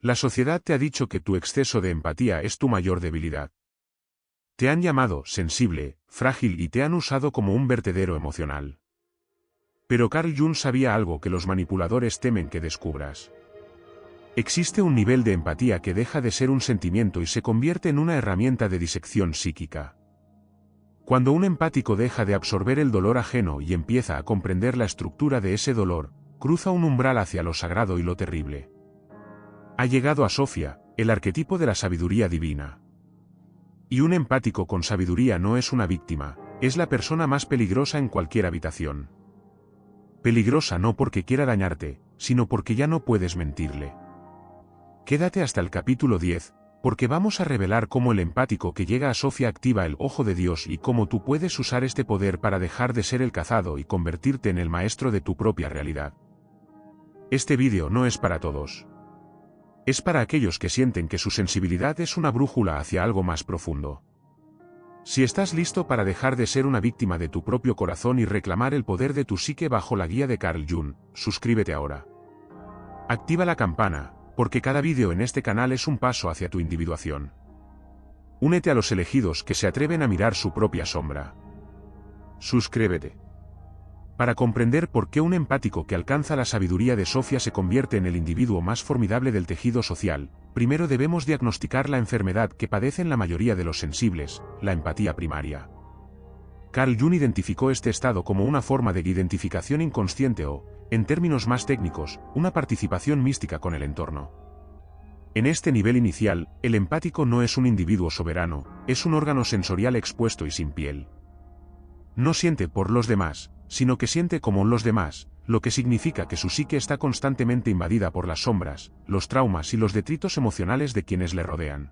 La sociedad te ha dicho que tu exceso de empatía es tu mayor debilidad. Te han llamado sensible, frágil y te han usado como un vertedero emocional. Pero Carl Jung sabía algo que los manipuladores temen que descubras. Existe un nivel de empatía que deja de ser un sentimiento y se convierte en una herramienta de disección psíquica. Cuando un empático deja de absorber el dolor ajeno y empieza a comprender la estructura de ese dolor, cruza un umbral hacia lo sagrado y lo terrible. Ha llegado a Sofía, el arquetipo de la sabiduría divina. Y un empático con sabiduría no es una víctima, es la persona más peligrosa en cualquier habitación. Peligrosa no porque quiera dañarte, sino porque ya no puedes mentirle. Quédate hasta el capítulo 10, porque vamos a revelar cómo el empático que llega a Sofía activa el ojo de Dios y cómo tú puedes usar este poder para dejar de ser el cazado y convertirte en el maestro de tu propia realidad. Este vídeo no es para todos. Es para aquellos que sienten que su sensibilidad es una brújula hacia algo más profundo. Si estás listo para dejar de ser una víctima de tu propio corazón y reclamar el poder de tu psique bajo la guía de Carl Jung, suscríbete ahora. Activa la campana, porque cada vídeo en este canal es un paso hacia tu individuación. Únete a los elegidos que se atreven a mirar su propia sombra. Suscríbete. Para comprender por qué un empático que alcanza la sabiduría de Sofía se convierte en el individuo más formidable del tejido social, primero debemos diagnosticar la enfermedad que padecen la mayoría de los sensibles, la empatía primaria. Carl Jung identificó este estado como una forma de identificación inconsciente o, en términos más técnicos, una participación mística con el entorno. En este nivel inicial, el empático no es un individuo soberano, es un órgano sensorial expuesto y sin piel. No siente por los demás, sino que siente como los demás, lo que significa que su psique está constantemente invadida por las sombras, los traumas y los detritos emocionales de quienes le rodean.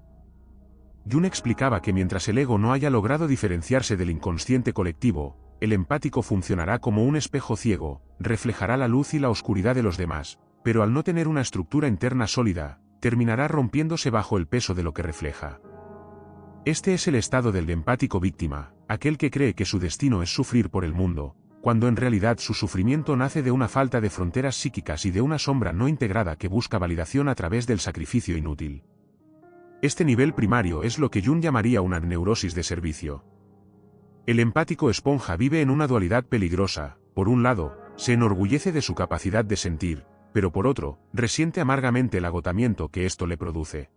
Jung explicaba que mientras el ego no haya logrado diferenciarse del inconsciente colectivo, el empático funcionará como un espejo ciego, reflejará la luz y la oscuridad de los demás, pero al no tener una estructura interna sólida, terminará rompiéndose bajo el peso de lo que refleja. Este es el estado del empático víctima, aquel que cree que su destino es sufrir por el mundo, cuando en realidad su sufrimiento nace de una falta de fronteras psíquicas y de una sombra no integrada que busca validación a través del sacrificio inútil. Este nivel primario es lo que Jung llamaría una neurosis de servicio. El empático esponja vive en una dualidad peligrosa, por un lado, se enorgullece de su capacidad de sentir, pero por otro, resiente amargamente el agotamiento que esto le produce.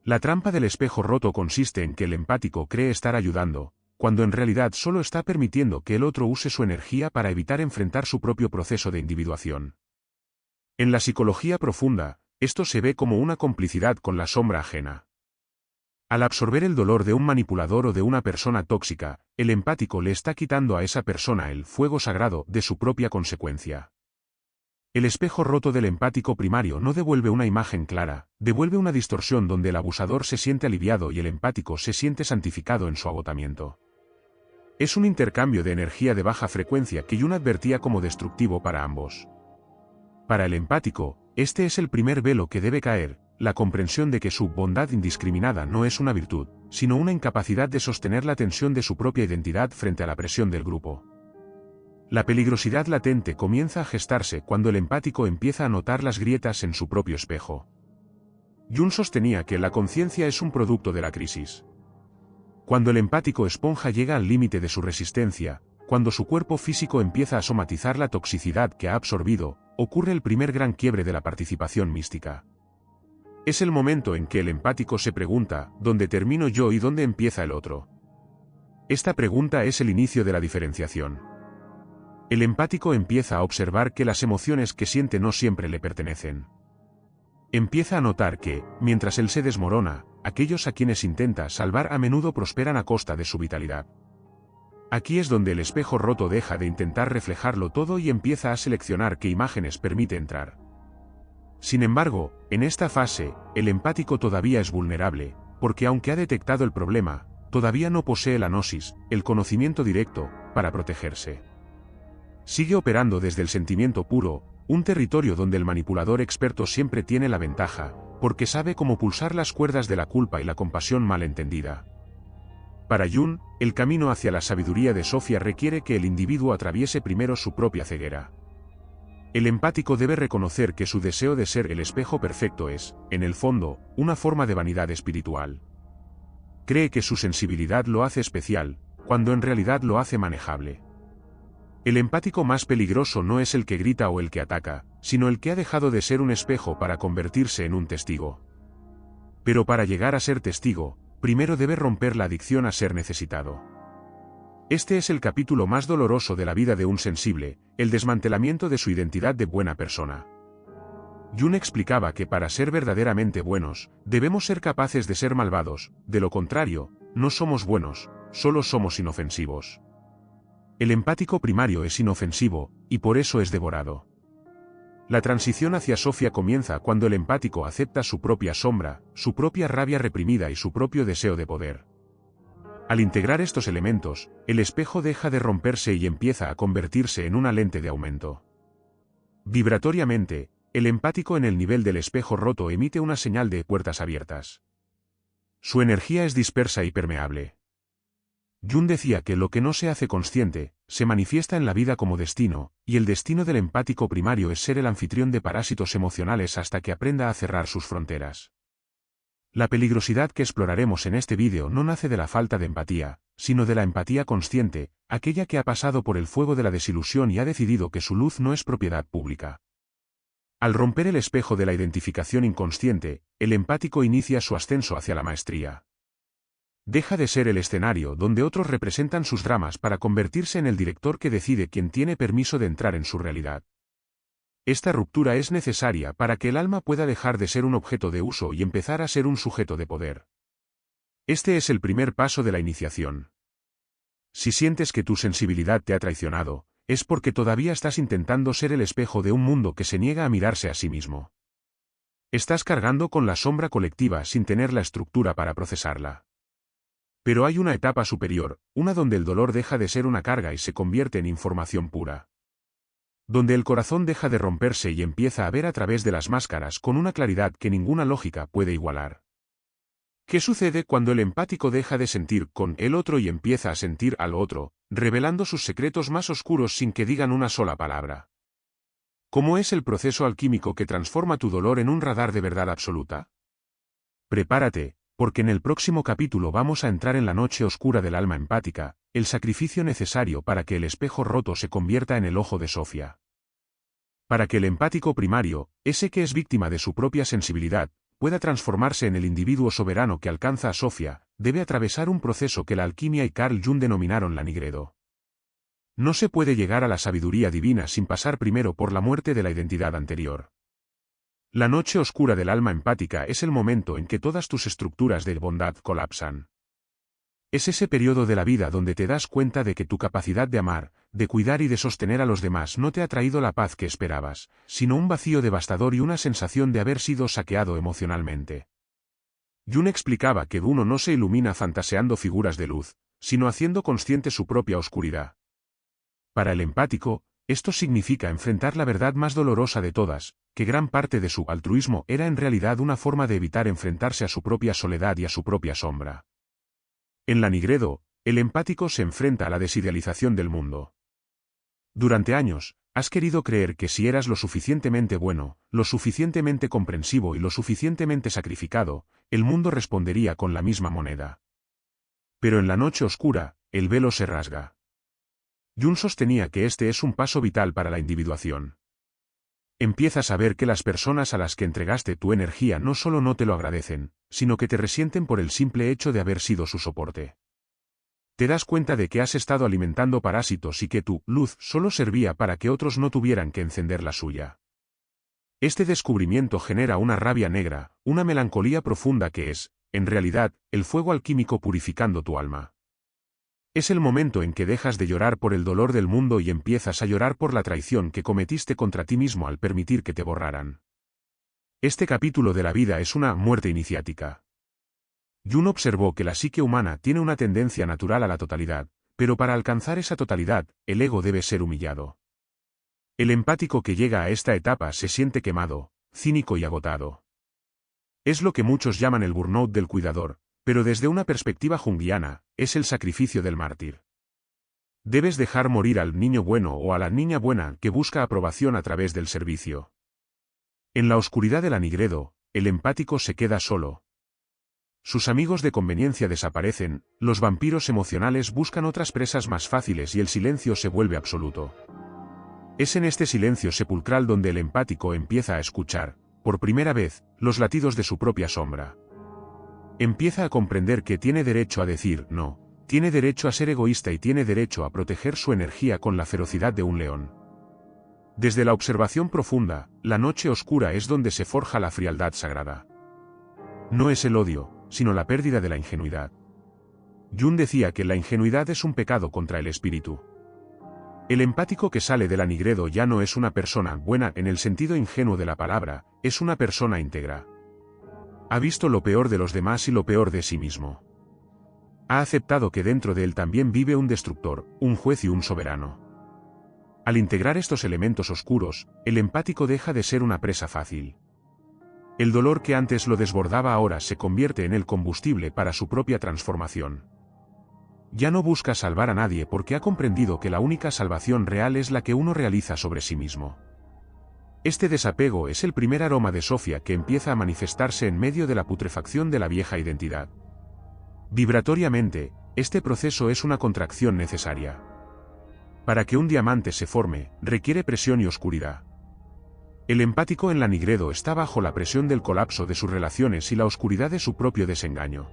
La trampa del espejo roto consiste en que el empático cree estar ayudando, cuando en realidad solo está permitiendo que el otro use su energía para evitar enfrentar su propio proceso de individuación. En la psicología profunda, esto se ve como una complicidad con la sombra ajena. Al absorber el dolor de un manipulador o de una persona tóxica, el empático le está quitando a esa persona el fuego sagrado de su propia consecuencia. El espejo roto del empático primario no devuelve una imagen clara, devuelve una distorsión donde el abusador se siente aliviado y el empático se siente santificado en su agotamiento. Es un intercambio de energía de baja frecuencia que Jung advertía como destructivo para ambos. Para el empático, este es el primer velo que debe caer, la comprensión de que su bondad indiscriminada no es una virtud, sino una incapacidad de sostener la tensión de su propia identidad frente a la presión del grupo. La peligrosidad latente comienza a gestarse cuando el empático empieza a notar las grietas en su propio espejo. Jung sostenía que la conciencia es un producto de la crisis. Cuando el empático esponja llega al límite de su resistencia, cuando su cuerpo físico empieza a somatizar la toxicidad que ha absorbido, ocurre el primer gran quiebre de la participación mística. Es el momento en que el empático se pregunta, ¿dónde termino yo y dónde empieza el otro? Esta pregunta es el inicio de la diferenciación. El empático empieza a observar que las emociones que siente no siempre le pertenecen. Empieza a notar que, mientras él se desmorona, aquellos a quienes intenta salvar a menudo prosperan a costa de su vitalidad. Aquí es donde el espejo roto deja de intentar reflejarlo todo y empieza a seleccionar qué imágenes permite entrar. Sin embargo, en esta fase, el empático todavía es vulnerable, porque aunque ha detectado el problema, todavía no posee la gnosis, el conocimiento directo, para protegerse. Sigue operando desde el sentimiento puro, un territorio donde el manipulador experto siempre tiene la ventaja, porque sabe cómo pulsar las cuerdas de la culpa y la compasión malentendida. Para Jung, el camino hacia la sabiduría de Sofía requiere que el individuo atraviese primero su propia ceguera. El empático debe reconocer que su deseo de ser el espejo perfecto es, en el fondo, una forma de vanidad espiritual. Cree que su sensibilidad lo hace especial, cuando en realidad lo hace manejable. El empático más peligroso no es el que grita o el que ataca, sino el que ha dejado de ser un espejo para convertirse en un testigo. Pero para llegar a ser testigo, primero debe romper la adicción a ser necesitado. Este es el capítulo más doloroso de la vida de un sensible, el desmantelamiento de su identidad de buena persona. Jung explicaba que para ser verdaderamente buenos, debemos ser capaces de ser malvados, de lo contrario, no somos buenos, solo somos inofensivos. El empático primario es inofensivo, y por eso es devorado. La transición hacia Sofía comienza cuando el empático acepta su propia sombra, su propia rabia reprimida y su propio deseo de poder. Al integrar estos elementos, el espejo deja de romperse y empieza a convertirse en una lente de aumento. Vibratoriamente, el empático en el nivel del espejo roto emite una señal de puertas abiertas. Su energía es dispersa y permeable. Jung decía que lo que no se hace consciente, se manifiesta en la vida como destino, y el destino del empático primario es ser el anfitrión de parásitos emocionales hasta que aprenda a cerrar sus fronteras. La peligrosidad que exploraremos en este vídeo no nace de la falta de empatía, sino de la empatía consciente, aquella que ha pasado por el fuego de la desilusión y ha decidido que su luz no es propiedad pública. Al romper el espejo de la identificación inconsciente, el empático inicia su ascenso hacia la maestría. Deja de ser el escenario donde otros representan sus dramas para convertirse en el director que decide quién tiene permiso de entrar en su realidad. Esta ruptura es necesaria para que el alma pueda dejar de ser un objeto de uso y empezar a ser un sujeto de poder. Este es el primer paso de la iniciación. Si sientes que tu sensibilidad te ha traicionado, es porque todavía estás intentando ser el espejo de un mundo que se niega a mirarse a sí mismo. Estás cargando con la sombra colectiva sin tener la estructura para procesarla. Pero hay una etapa superior, una donde el dolor deja de ser una carga y se convierte en información pura. Donde el corazón deja de romperse y empieza a ver a través de las máscaras con una claridad que ninguna lógica puede igualar. ¿Qué sucede cuando el empático deja de sentir con el otro y empieza a sentir al otro, revelando sus secretos más oscuros sin que digan una sola palabra? ¿Cómo es el proceso alquímico que transforma tu dolor en un radar de verdad absoluta? Prepárate, porque en el próximo capítulo vamos a entrar en la noche oscura del alma empática, el sacrificio necesario para que el espejo roto se convierta en el ojo de Sofía. Para que el empático primario, ese que es víctima de su propia sensibilidad, pueda transformarse en el individuo soberano que alcanza a Sofía, debe atravesar un proceso que la alquimia y Carl Jung denominaron la nigredo. No se puede llegar a la sabiduría divina sin pasar primero por la muerte de la identidad anterior. La noche oscura del alma empática es el momento en que todas tus estructuras de bondad colapsan. Es ese periodo de la vida donde te das cuenta de que tu capacidad de amar, de cuidar y de sostener a los demás no te ha traído la paz que esperabas, sino un vacío devastador y una sensación de haber sido saqueado emocionalmente. Jung explicaba que uno no se ilumina fantaseando figuras de luz, sino haciendo consciente su propia oscuridad. Para el empático, esto significa enfrentar la verdad más dolorosa de todas, que gran parte de su altruismo era en realidad una forma de evitar enfrentarse a su propia soledad y a su propia sombra. En la nigredo, el empático se enfrenta a la desidealización del mundo. Durante años, has querido creer que si eras lo suficientemente bueno, lo suficientemente comprensivo y lo suficientemente sacrificado, el mundo respondería con la misma moneda. Pero en la noche oscura, el velo se rasga. Jung sostenía que este es un paso vital para la individuación. Empiezas a ver que las personas a las que entregaste tu energía no solo no te lo agradecen, sino que te resienten por el simple hecho de haber sido su soporte. Te das cuenta de que has estado alimentando parásitos y que tu luz solo servía para que otros no tuvieran que encender la suya. Este descubrimiento genera una rabia negra, una melancolía profunda que es, en realidad, el fuego alquímico purificando tu alma. Es el momento en que dejas de llorar por el dolor del mundo y empiezas a llorar por la traición que cometiste contra ti mismo al permitir que te borraran. Este capítulo de la vida es una muerte iniciática. Jung observó que la psique humana tiene una tendencia natural a la totalidad, pero para alcanzar esa totalidad, el ego debe ser humillado. El empático que llega a esta etapa se siente quemado, cínico y agotado. Es lo que muchos llaman el burnout del cuidador, pero desde una perspectiva junguiana, es el sacrificio del mártir. Debes dejar morir al niño bueno o a la niña buena que busca aprobación a través del servicio. En la oscuridad del Anigredo, el empático se queda solo. Sus amigos de conveniencia desaparecen, los vampiros emocionales buscan otras presas más fáciles y el silencio se vuelve absoluto. Es en este silencio sepulcral donde el empático empieza a escuchar, por primera vez, los latidos de su propia sombra. Empieza a comprender que tiene derecho a decir no, tiene derecho a ser egoísta y tiene derecho a proteger su energía con la ferocidad de un león. Desde la observación profunda, la noche oscura es donde se forja la frialdad sagrada. No es el odio, sino la pérdida de la ingenuidad. Jung decía que la ingenuidad es un pecado contra el espíritu. El empático que sale del Anigredo ya no es una persona buena en el sentido ingenuo de la palabra, es una persona íntegra. Ha visto lo peor de los demás y lo peor de sí mismo. Ha aceptado que dentro de él también vive un destructor, un juez y un soberano. Al integrar estos elementos oscuros, el empático deja de ser una presa fácil. El dolor que antes lo desbordaba ahora se convierte en el combustible para su propia transformación. Ya no busca salvar a nadie porque ha comprendido que la única salvación real es la que uno realiza sobre sí mismo. Este desapego es el primer aroma de Sofía que empieza a manifestarse en medio de la putrefacción de la vieja identidad. Vibratoriamente, este proceso es una contracción necesaria. Para que un diamante se forme, requiere presión y oscuridad. El empático en el Anigredo está bajo la presión del colapso de sus relaciones y la oscuridad de su propio desengaño.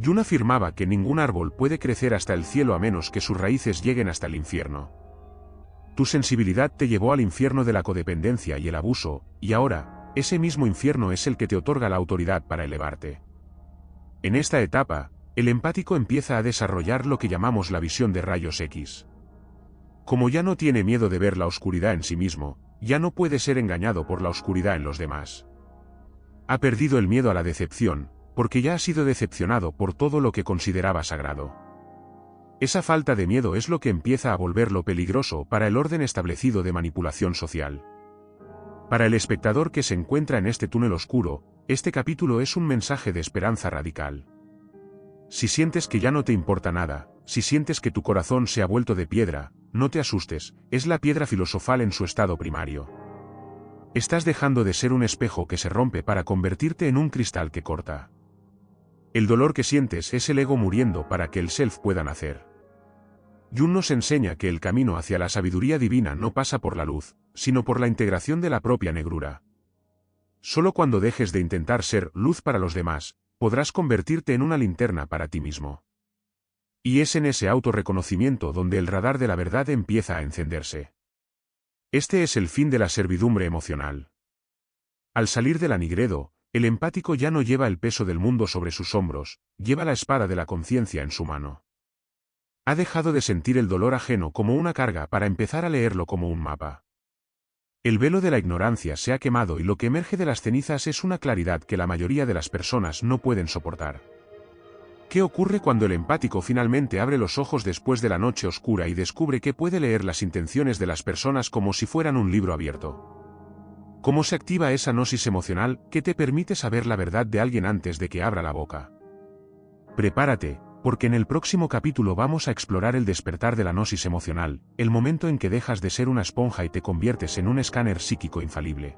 Jung afirmaba que ningún árbol puede crecer hasta el cielo a menos que sus raíces lleguen hasta el infierno. Tu sensibilidad te llevó al infierno de la codependencia y el abuso, y ahora, ese mismo infierno es el que te otorga la autoridad para elevarte. En esta etapa, el empático empieza a desarrollar lo que llamamos la visión de rayos X. Como ya no tiene miedo de ver la oscuridad en sí mismo, ya no puede ser engañado por la oscuridad en los demás. Ha perdido el miedo a la decepción, porque ya ha sido decepcionado por todo lo que consideraba sagrado. Esa falta de miedo es lo que empieza a volverlo peligroso para el orden establecido de manipulación social. Para el espectador que se encuentra en este túnel oscuro, este capítulo es un mensaje de esperanza radical. Si sientes que ya no te importa nada, si sientes que tu corazón se ha vuelto de piedra, no te asustes, es la piedra filosofal en su estado primario. Estás dejando de ser un espejo que se rompe para convertirte en un cristal que corta. El dolor que sientes es el ego muriendo para que el self pueda nacer. Jung nos enseña que el camino hacia la sabiduría divina no pasa por la luz, sino por la integración de la propia negrura. Solo cuando dejes de intentar ser luz para los demás, podrás convertirte en una linterna para ti mismo. Y es en ese autorreconocimiento donde el radar de la verdad empieza a encenderse. Este es el fin de la servidumbre emocional. Al salir del Anigredo, el empático ya no lleva el peso del mundo sobre sus hombros, lleva la espada de la conciencia en su mano. Ha dejado de sentir el dolor ajeno como una carga para empezar a leerlo como un mapa. El velo de la ignorancia se ha quemado y lo que emerge de las cenizas es una claridad que la mayoría de las personas no pueden soportar. ¿Qué ocurre cuando el empático finalmente abre los ojos después de la noche oscura y descubre que puede leer las intenciones de las personas como si fueran un libro abierto? ¿Cómo se activa esa gnosis emocional que te permite saber la verdad de alguien antes de que abra la boca? Prepárate, porque en el próximo capítulo vamos a explorar el despertar de la gnosis emocional, el momento en que dejas de ser una esponja y te conviertes en un escáner psíquico infalible.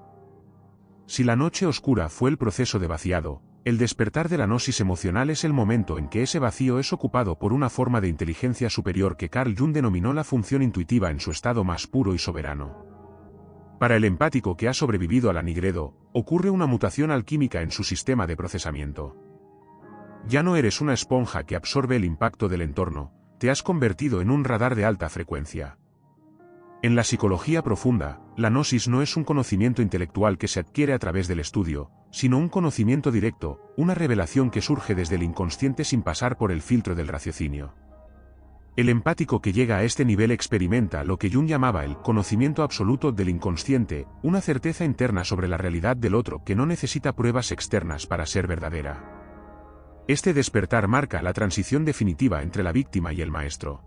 Si la noche oscura fue el proceso de vaciado, el despertar de la gnosis emocional es el momento en que ese vacío es ocupado por una forma de inteligencia superior que Carl Jung denominó la función intuitiva en su estado más puro y soberano. Para el empático que ha sobrevivido al Anigredo, ocurre una mutación alquímica en su sistema de procesamiento. Ya no eres una esponja que absorbe el impacto del entorno, te has convertido en un radar de alta frecuencia. En la psicología profunda, la gnosis no es un conocimiento intelectual que se adquiere a través del estudio, sino un conocimiento directo, una revelación que surge desde el inconsciente sin pasar por el filtro del raciocinio. El empático que llega a este nivel experimenta lo que Jung llamaba el conocimiento absoluto del inconsciente, una certeza interna sobre la realidad del otro que no necesita pruebas externas para ser verdadera. Este despertar marca la transición definitiva entre la víctima y el maestro.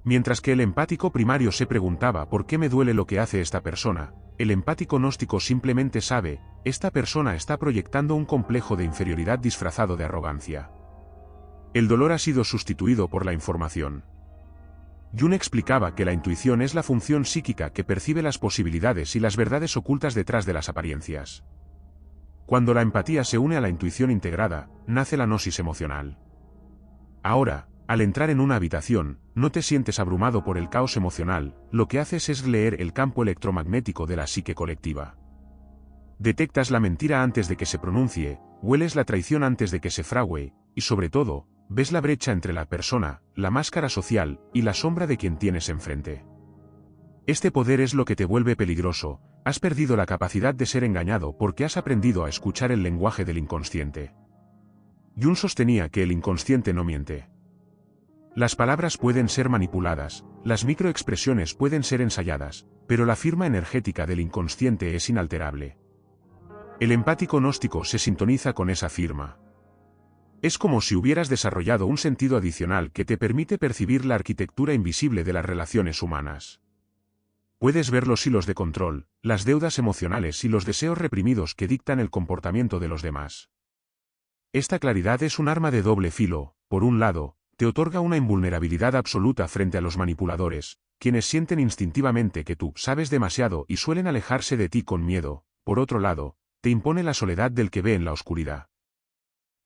Mientras que el empático primario se preguntaba ¿por qué me duele lo que hace esta persona?, el empático gnóstico simplemente sabe, esta persona está proyectando un complejo de inferioridad disfrazado de arrogancia. El dolor ha sido sustituido por la información. Jung explicaba que la intuición es la función psíquica que percibe las posibilidades y las verdades ocultas detrás de las apariencias. Cuando la empatía se une a la intuición integrada, nace la gnosis emocional. Ahora, al entrar en una habitación, no te sientes abrumado por el caos emocional, lo que haces es leer el campo electromagnético de la psique colectiva. Detectas la mentira antes de que se pronuncie, hueles la traición antes de que se fragüe, y sobre todo, ves la brecha entre la persona, la máscara social, y la sombra de quien tienes enfrente. Este poder es lo que te vuelve peligroso, has perdido la capacidad de ser engañado porque has aprendido a escuchar el lenguaje del inconsciente. Jung sostenía que el inconsciente no miente. Las palabras pueden ser manipuladas, las microexpresiones pueden ser ensayadas, pero la firma energética del inconsciente es inalterable. El empático gnóstico se sintoniza con esa firma. Es como si hubieras desarrollado un sentido adicional que te permite percibir la arquitectura invisible de las relaciones humanas. Puedes ver los hilos de control, las deudas emocionales y los deseos reprimidos que dictan el comportamiento de los demás. Esta claridad es un arma de doble filo. Por un lado, te otorga una invulnerabilidad absoluta frente a los manipuladores, quienes sienten instintivamente que tú sabes demasiado y suelen alejarse de ti con miedo. Por otro lado, te impone la soledad del que ve en la oscuridad.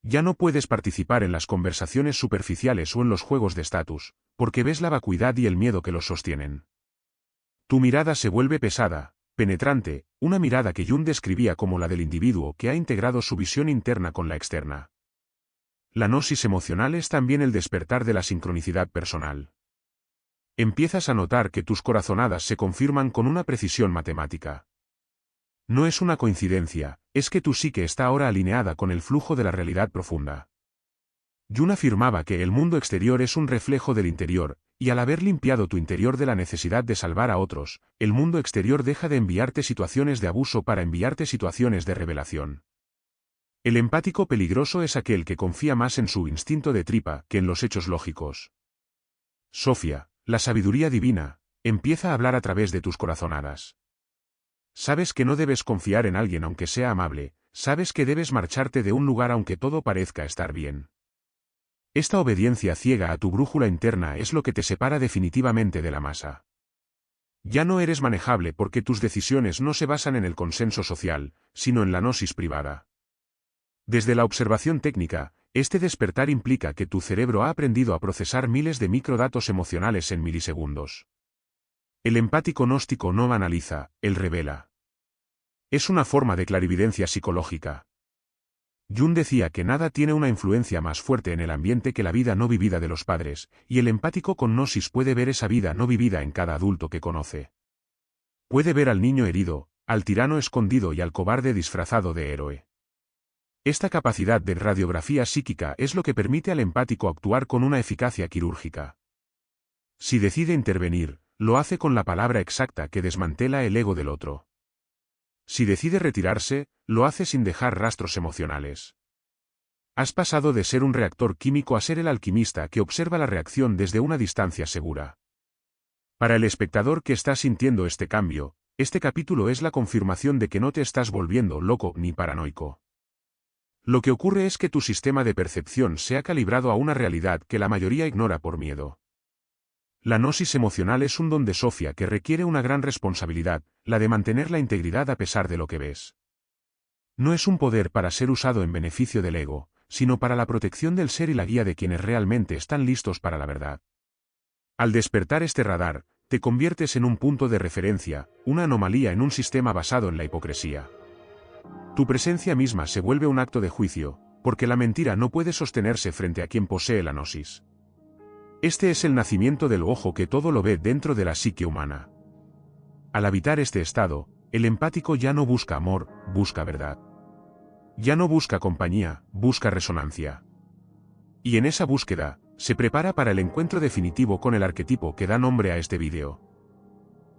Ya no puedes participar en las conversaciones superficiales o en los juegos de estatus, porque ves la vacuidad y el miedo que los sostienen. Tu mirada se vuelve pesada, penetrante, una mirada que Jung describía como la del individuo que ha integrado su visión interna con la externa. La gnosis emocional es también el despertar de la sincronicidad personal. Empiezas a notar que tus corazonadas se confirman con una precisión matemática. No es una coincidencia, es que tu psique está ahora alineada con el flujo de la realidad profunda. Jung afirmaba que el mundo exterior es un reflejo del interior, y al haber limpiado tu interior de la necesidad de salvar a otros, el mundo exterior deja de enviarte situaciones de abuso para enviarte situaciones de revelación. El empático peligroso es aquel que confía más en su instinto de tripa que en los hechos lógicos. Sofía, la sabiduría divina, empieza a hablar a través de tus corazonadas. Sabes que no debes confiar en alguien aunque sea amable, sabes que debes marcharte de un lugar aunque todo parezca estar bien. Esta obediencia ciega a tu brújula interna es lo que te separa definitivamente de la masa. Ya no eres manejable porque tus decisiones no se basan en el consenso social, sino en la gnosis privada. Desde la observación técnica, este despertar implica que tu cerebro ha aprendido a procesar miles de microdatos emocionales en milisegundos. El empático gnóstico no analiza, él revela. Es una forma de clarividencia psicológica. Jung decía que nada tiene una influencia más fuerte en el ambiente que la vida no vivida de los padres, y el empático con gnosis puede ver esa vida no vivida en cada adulto que conoce. Puede ver al niño herido, al tirano escondido y al cobarde disfrazado de héroe. Esta capacidad de radiografía psíquica es lo que permite al empático actuar con una eficacia quirúrgica. Si decide intervenir, lo hace con la palabra exacta que desmantela el ego del otro. Si decide retirarse, lo hace sin dejar rastros emocionales. Has pasado de ser un reactor químico a ser el alquimista que observa la reacción desde una distancia segura. Para el espectador que está sintiendo este cambio, este capítulo es la confirmación de que no te estás volviendo loco ni paranoico. Lo que ocurre es que tu sistema de percepción se ha calibrado a una realidad que la mayoría ignora por miedo. La gnosis emocional es un don de Sofía que requiere una gran responsabilidad, la de mantener la integridad a pesar de lo que ves. No es un poder para ser usado en beneficio del ego, sino para la protección del ser y la guía de quienes realmente están listos para la verdad. Al despertar este radar, te conviertes en un punto de referencia, una anomalía en un sistema basado en la hipocresía. Tu presencia misma se vuelve un acto de juicio, porque la mentira no puede sostenerse frente a quien posee la gnosis. Este es el nacimiento del ojo que todo lo ve dentro de la psique humana. Al habitar este estado, el empático ya no busca amor, busca verdad. Ya no busca compañía, busca resonancia. Y en esa búsqueda, se prepara para el encuentro definitivo con el arquetipo que da nombre a este vídeo.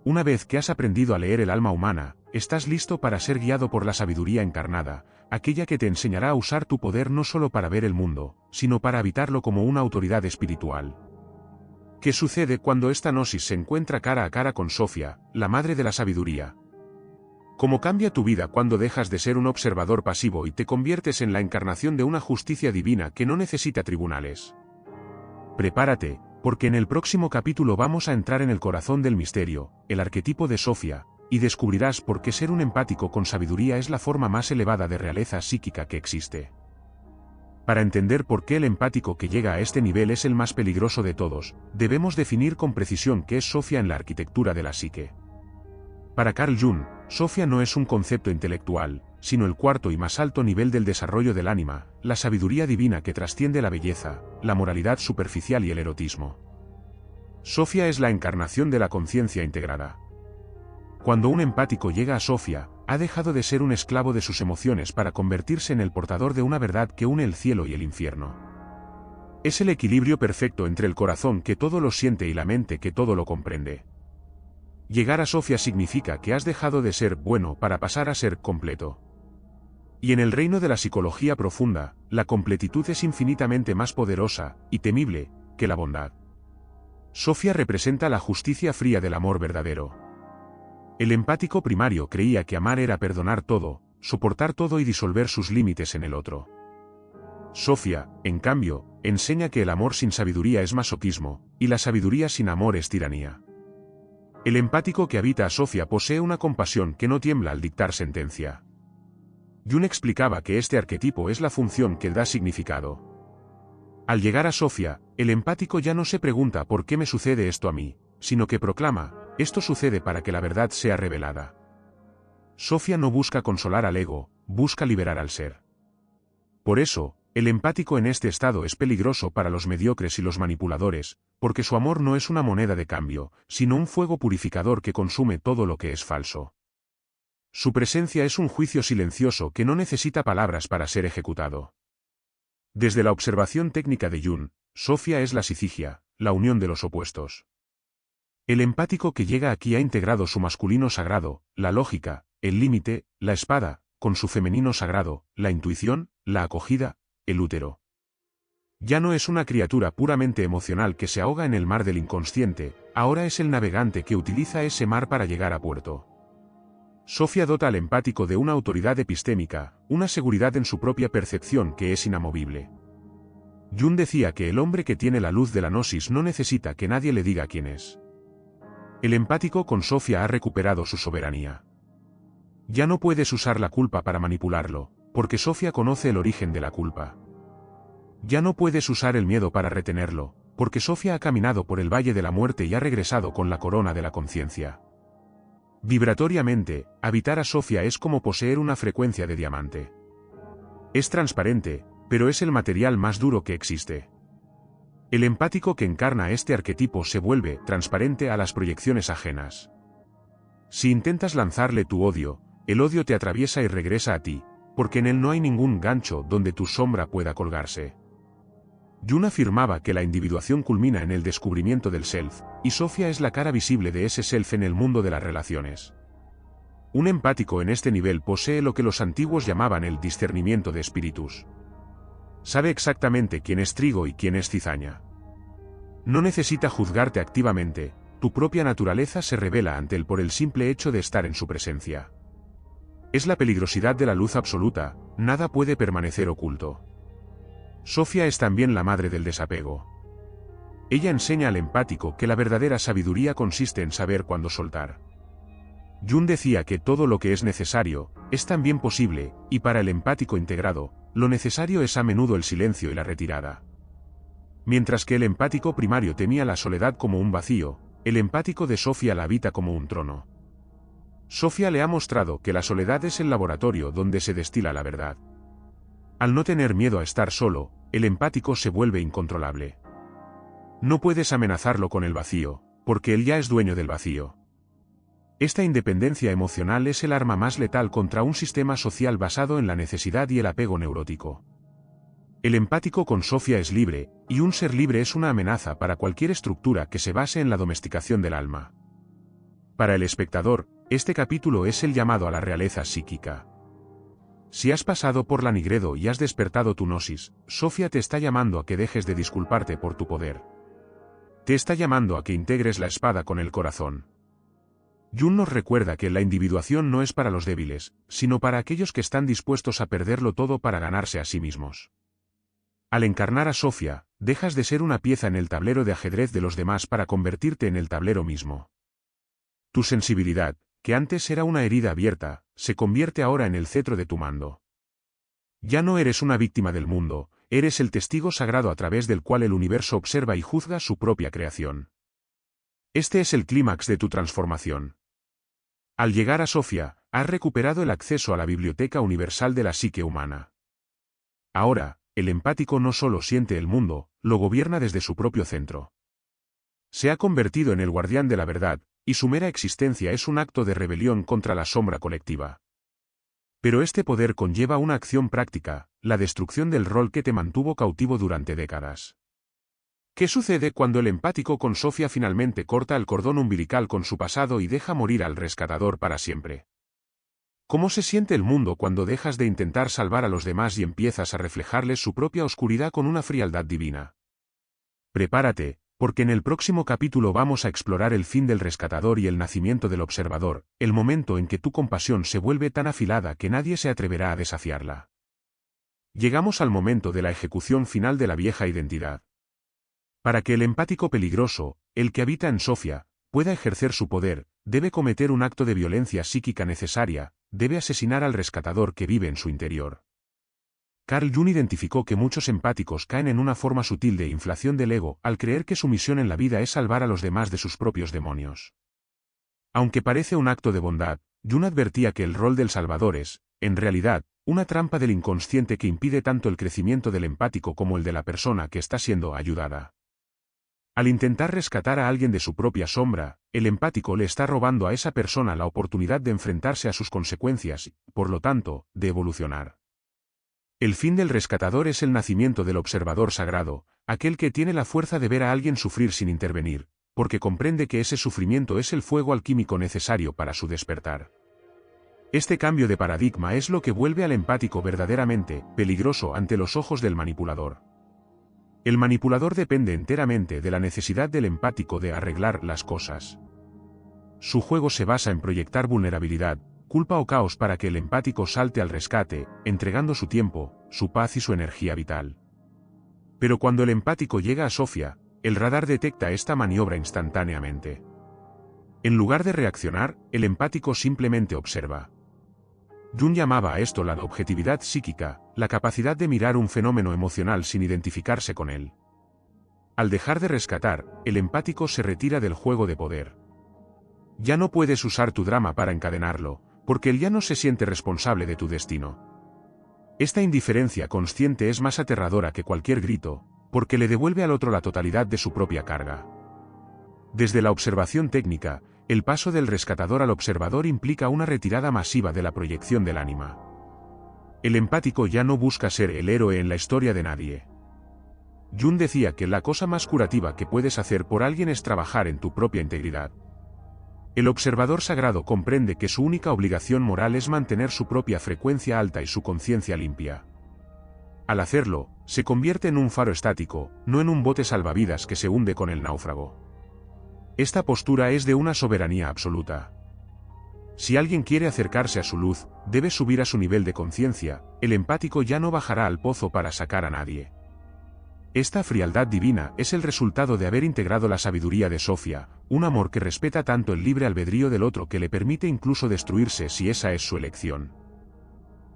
Una vez que has aprendido a leer el alma humana, estás listo para ser guiado por la sabiduría encarnada, aquella que te enseñará a usar tu poder no solo para ver el mundo, sino para habitarlo como una autoridad espiritual. ¿Qué sucede cuando esta gnosis se encuentra cara a cara con Sofía, la madre de la sabiduría? ¿Cómo cambia tu vida cuando dejas de ser un observador pasivo y te conviertes en la encarnación de una justicia divina que no necesita tribunales? Prepárate, Porque en el próximo capítulo vamos a entrar en el corazón del misterio, el arquetipo de Sofía, y descubrirás por qué ser un empático con sabiduría es la forma más elevada de realeza psíquica que existe. Para entender por qué el empático que llega a este nivel es el más peligroso de todos, debemos definir con precisión qué es Sofía en la arquitectura de la psique. Para Carl Jung, Sofía no es un concepto intelectual, sino el cuarto y más alto nivel del desarrollo del ánima, la sabiduría divina que trasciende la belleza, la moralidad superficial y el erotismo. Sofía es la encarnación de la conciencia integrada. Cuando un empático llega a Sofía, ha dejado de ser un esclavo de sus emociones para convertirse en el portador de una verdad que une el cielo y el infierno. Es el equilibrio perfecto entre el corazón que todo lo siente y la mente que todo lo comprende. Llegar a Sofía significa que has dejado de ser bueno para pasar a ser completo. Y en el reino de la psicología profunda, la completitud es infinitamente más poderosa y temible que la bondad. Sofía representa la justicia fría del amor verdadero. El empático primario creía que amar era perdonar todo, soportar todo y disolver sus límites en el otro. Sofía, en cambio, enseña que el amor sin sabiduría es masoquismo, y la sabiduría sin amor es tiranía. El empático que habita a Sofía posee una compasión que no tiembla al dictar sentencia. Jung explicaba que este arquetipo es la función que da significado. Al llegar a Sofía, el empático ya no se pregunta ¿por qué me sucede esto a mí?, sino que proclama, esto sucede para que la verdad sea revelada. Sofía no busca consolar al ego, busca liberar al ser. Por eso, el empático en este estado es peligroso para los mediocres y los manipuladores, porque su amor no es una moneda de cambio, sino un fuego purificador que consume todo lo que es falso. Su presencia es un juicio silencioso que no necesita palabras para ser ejecutado. Desde la observación técnica de Jung, Sofía es la sicigia, la unión de los opuestos. El empático que llega aquí ha integrado su masculino sagrado, la lógica, el límite, la espada, con su femenino sagrado, la intuición, la acogida, el útero. Ya no es una criatura puramente emocional que se ahoga en el mar del inconsciente, ahora es el navegante que utiliza ese mar para llegar a puerto. Sofía dota al empático de una autoridad epistémica, una seguridad en su propia percepción que es inamovible. Jung decía que el hombre que tiene la luz de la gnosis no necesita que nadie le diga quién es. El empático con Sofía ha recuperado su soberanía. Ya no puedes usar la culpa para manipularlo, porque Sofía conoce el origen de la culpa. Ya no puedes usar el miedo para retenerlo, porque Sofía ha caminado por el valle de la muerte y ha regresado con la corona de la conciencia. Vibratoriamente, habitar a Sofía es como poseer una frecuencia de diamante. Es transparente, pero es el material más duro que existe. El empático que encarna este arquetipo se vuelve transparente a las proyecciones ajenas. Si intentas lanzarle tu odio, el odio te atraviesa y regresa a ti, porque en él no hay ningún gancho donde tu sombra pueda colgarse. Jung afirmaba que la individuación culmina en el descubrimiento del self, y Sofía es la cara visible de ese self en el mundo de las relaciones. Un empático en este nivel posee lo que los antiguos llamaban el discernimiento de espíritus. Sabe exactamente quién es trigo y quién es cizaña. No necesita juzgarte activamente, tu propia naturaleza se revela ante él por el simple hecho de estar en su presencia. Es la peligrosidad de la luz absoluta, nada puede permanecer oculto. Sofía es también la madre del desapego. Ella enseña al empático que la verdadera sabiduría consiste en saber cuándo soltar. Jung decía que todo lo que es necesario, es también posible, y para el empático integrado, lo necesario es a menudo el silencio y la retirada. Mientras que el empático primario temía la soledad como un vacío, el empático de Sofía la habita como un trono. Sofía le ha mostrado que la soledad es el laboratorio donde se destila la verdad. Al no tener miedo a estar solo, el empático se vuelve incontrolable. No puedes amenazarlo con el vacío, porque él ya es dueño del vacío. Esta independencia emocional es el arma más letal contra un sistema social basado en la necesidad y el apego neurótico. El empático con Sofía es libre, y un ser libre es una amenaza para cualquier estructura que se base en la domesticación del alma. Para el espectador, este capítulo es el llamado a la realeza psíquica. Si has pasado por la Nigredo y has despertado tu gnosis, Sofía te está llamando a que dejes de disculparte por tu poder. Te está llamando a que integres la espada con el corazón. Jung nos recuerda que la individuación no es para los débiles, sino para aquellos que están dispuestos a perderlo todo para ganarse a sí mismos. Al encarnar a Sofía, dejas de ser una pieza en el tablero de ajedrez de los demás para convertirte en el tablero mismo. Tu sensibilidad, que antes era una herida abierta, se convierte ahora en el cetro de tu mando. Ya no eres una víctima del mundo, eres el testigo sagrado a través del cual el universo observa y juzga su propia creación. Este es el clímax de tu transformación. Al llegar a Sofía, has recuperado el acceso a la biblioteca universal de la psique humana. Ahora, el empático no solo siente el mundo, lo gobierna desde su propio centro. Se ha convertido en el guardián de la verdad, y su mera existencia es un acto de rebelión contra la sombra colectiva. Pero este poder conlleva una acción práctica, la destrucción del rol que te mantuvo cautivo durante décadas. ¿Qué sucede cuando el empático con Sofía finalmente corta el cordón umbilical con su pasado y deja morir al rescatador para siempre? ¿Cómo se siente el mundo cuando dejas de intentar salvar a los demás y empiezas a reflejarles su propia oscuridad con una frialdad divina? Prepárate, porque en el próximo capítulo vamos a explorar el fin del rescatador y el nacimiento del observador, el momento en que tu compasión se vuelve tan afilada que nadie se atreverá a desafiarla. Llegamos al momento de la ejecución final de la vieja identidad. Para que el empático peligroso, el que habita en Sofía, pueda ejercer su poder, debe cometer un acto de violencia psíquica necesaria, debe asesinar al rescatador que vive en su interior. Carl Jung identificó que muchos empáticos caen en una forma sutil de inflación del ego al creer que su misión en la vida es salvar a los demás de sus propios demonios. Aunque parece un acto de bondad, Jung advertía que el rol del salvador es, en realidad, una trampa del inconsciente que impide tanto el crecimiento del empático como el de la persona que está siendo ayudada. Al intentar rescatar a alguien de su propia sombra, el empático le está robando a esa persona la oportunidad de enfrentarse a sus consecuencias y, por lo tanto, de evolucionar. El fin del rescatador es el nacimiento del observador sagrado, aquel que tiene la fuerza de ver a alguien sufrir sin intervenir, porque comprende que ese sufrimiento es el fuego alquímico necesario para su despertar. Este cambio de paradigma es lo que vuelve al empático verdaderamente peligroso ante los ojos del manipulador. El manipulador depende enteramente de la necesidad del empático de arreglar las cosas. Su juego se basa en proyectar vulnerabilidad, culpa o caos para que el empático salte al rescate, entregando su tiempo, su paz y su energía vital. Pero cuando el empático llega a Sofía, el radar detecta esta maniobra instantáneamente. En lugar de reaccionar, el empático simplemente observa. Jung llamaba a esto la objetividad psíquica, la capacidad de mirar un fenómeno emocional sin identificarse con él. Al dejar de rescatar, el empático se retira del juego de poder. Ya no puedes usar tu drama para encadenarlo, porque él ya no se siente responsable de tu destino. Esta indiferencia consciente es más aterradora que cualquier grito, porque le devuelve al otro la totalidad de su propia carga. Desde la observación técnica, el paso del rescatador al observador implica una retirada masiva de la proyección del ánima. El empático ya no busca ser el héroe en la historia de nadie. Jung decía que la cosa más curativa que puedes hacer por alguien es trabajar en tu propia integridad. El observador sagrado comprende que su única obligación moral es mantener su propia frecuencia alta y su conciencia limpia. Al hacerlo, se convierte en un faro estático, no en un bote salvavidas que se hunde con el náufrago. Esta postura es de una soberanía absoluta. Si alguien quiere acercarse a su luz, debe subir a su nivel de conciencia, el empático ya no bajará al pozo para sacar a nadie. Esta frialdad divina es el resultado de haber integrado la sabiduría de Sofía, un amor que respeta tanto el libre albedrío del otro que le permite incluso destruirse si esa es su elección.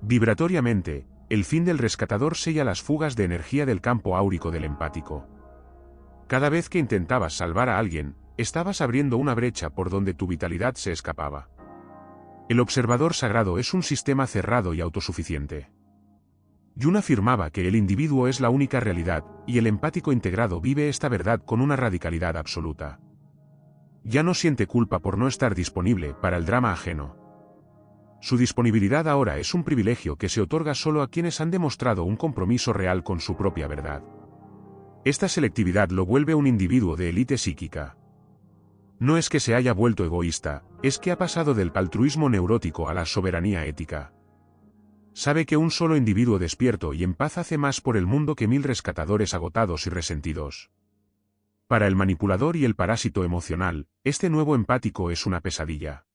Vibratoriamente, el fin del rescatador sella las fugas de energía del campo áurico del empático. Cada vez que intentabas salvar a alguien, estabas abriendo una brecha por donde tu vitalidad se escapaba. El observador sagrado es un sistema cerrado y autosuficiente. Jung afirmaba que el individuo es la única realidad, y el empático integrado vive esta verdad con una radicalidad absoluta. Ya no siente culpa por no estar disponible para el drama ajeno. Su disponibilidad ahora es un privilegio que se otorga solo a quienes han demostrado un compromiso real con su propia verdad. Esta selectividad lo vuelve un individuo de élite psíquica. No es que se haya vuelto egoísta, es que ha pasado del altruismo neurótico a la soberanía ética. Sabe que un solo individuo despierto y en paz hace más por el mundo que 1000 rescatadores agotados y resentidos. Para el manipulador y el parásito emocional, este nuevo empático es una pesadilla.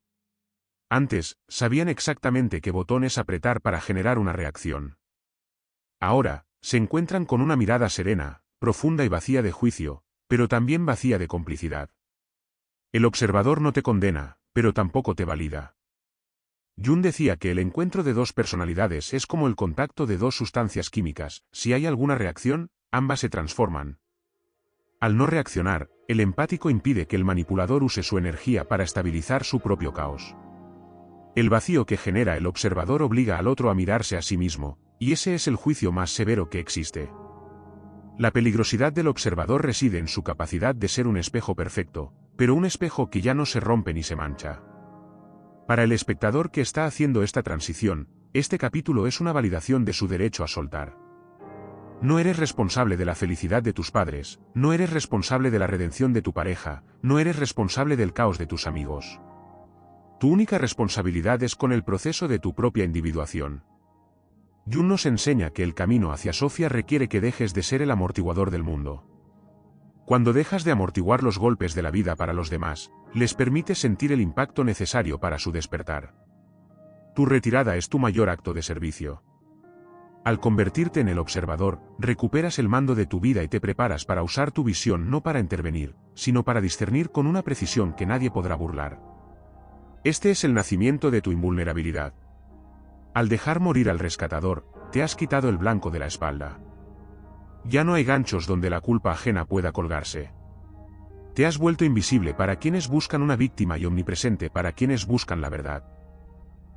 Antes, sabían exactamente qué botones apretar para generar una reacción. Ahora, Se encuentran con una mirada serena, profunda y vacía de juicio, pero también vacía de complicidad. El observador no te condena, pero tampoco te valida. Jung decía que el encuentro de dos personalidades es como el contacto de dos sustancias químicas. Si hay alguna reacción, ambas se transforman. Al no reaccionar, el empático impide que el manipulador use su energía para estabilizar su propio caos. El vacío que genera el observador obliga al otro a mirarse a sí mismo, y ese es el juicio más severo que existe. La peligrosidad del observador reside en su capacidad de ser un espejo perfecto, pero un espejo que ya no se rompe ni se mancha. Para el espectador que está haciendo esta transición, este capítulo es una validación de su derecho a soltar. No eres responsable de la felicidad de tus padres, no eres responsable de la redención de tu pareja, no eres responsable del caos de tus amigos. Tu única responsabilidad es con el proceso de tu propia individuación. Jung nos enseña que el camino hacia Sofía requiere que dejes de ser el amortiguador del mundo. Cuando dejas de amortiguar los golpes de la vida para los demás, les permites sentir el impacto necesario para su despertar. Tu retirada es tu mayor acto de servicio. Al convertirte en el observador, recuperas el mando de tu vida y te preparas para usar tu visión no para intervenir, sino para discernir con una precisión que nadie podrá burlar. Este es el nacimiento de tu invulnerabilidad. Al dejar morir al rescatador, te has quitado el blanco de la espalda. Ya no hay ganchos donde la culpa ajena pueda colgarse. Te has vuelto invisible para quienes buscan una víctima y omnipresente para quienes buscan la verdad.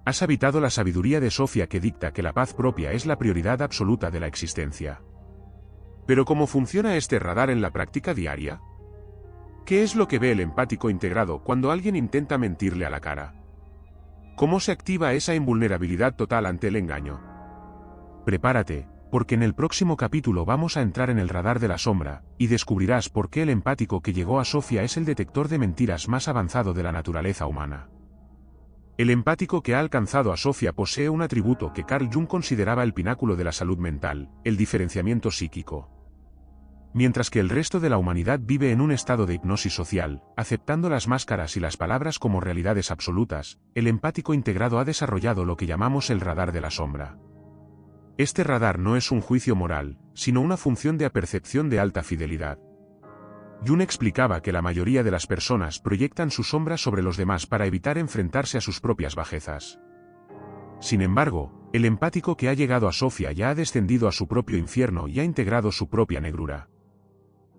Has habitado la sabiduría de Sofía que dicta que la paz propia es la prioridad absoluta de la existencia. Pero ¿cómo funciona este radar en la práctica diaria? ¿Qué es lo que ve el empático integrado cuando alguien intenta mentirle a la cara? ¿Cómo se activa esa invulnerabilidad total ante el engaño? Prepárate, porque en el próximo capítulo vamos a entrar en el radar de la sombra, y descubrirás por qué el empático que llegó a Sofía es el detector de mentiras más avanzado de la naturaleza humana. El empático que ha alcanzado a Sofía posee un atributo que Carl Jung consideraba el pináculo de la salud mental, el diferenciamiento psíquico. Mientras que el resto de la humanidad vive en un estado de hipnosis social, aceptando las máscaras y las palabras como realidades absolutas, el empático integrado ha desarrollado lo que llamamos el radar de la sombra. Este radar no es un juicio moral, sino una función de apercepción de alta fidelidad. Jung explicaba que la mayoría de las personas proyectan su sombra sobre los demás para evitar enfrentarse a sus propias bajezas. Sin embargo, el empático que ha llegado a Sofía ya ha descendido a su propio infierno y ha integrado su propia negrura.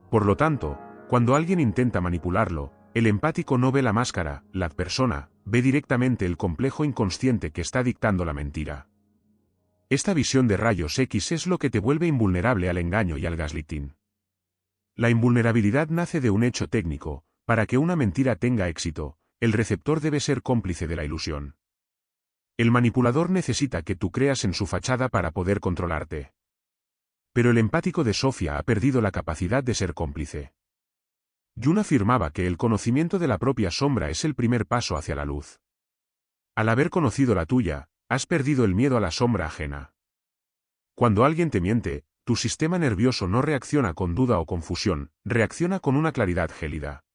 Por lo tanto, cuando alguien intenta manipularlo, el empático no ve la máscara, la persona, ve directamente el complejo inconsciente que está dictando la mentira. Esta visión de rayos X es lo que te vuelve invulnerable al engaño y al gaslighting. La invulnerabilidad nace de un hecho técnico: para que una mentira tenga éxito, el receptor debe ser cómplice de la ilusión. El manipulador necesita que tú creas en su fachada para poder controlarte. Pero el empático de Sofía ha perdido la capacidad de ser cómplice. Jung afirmaba que el conocimiento de la propia sombra es el primer paso hacia la luz. Al haber conocido la tuya, has perdido el miedo a la sombra ajena. Cuando alguien te miente, tu sistema nervioso no reacciona con duda o confusión, reacciona con una claridad gélida.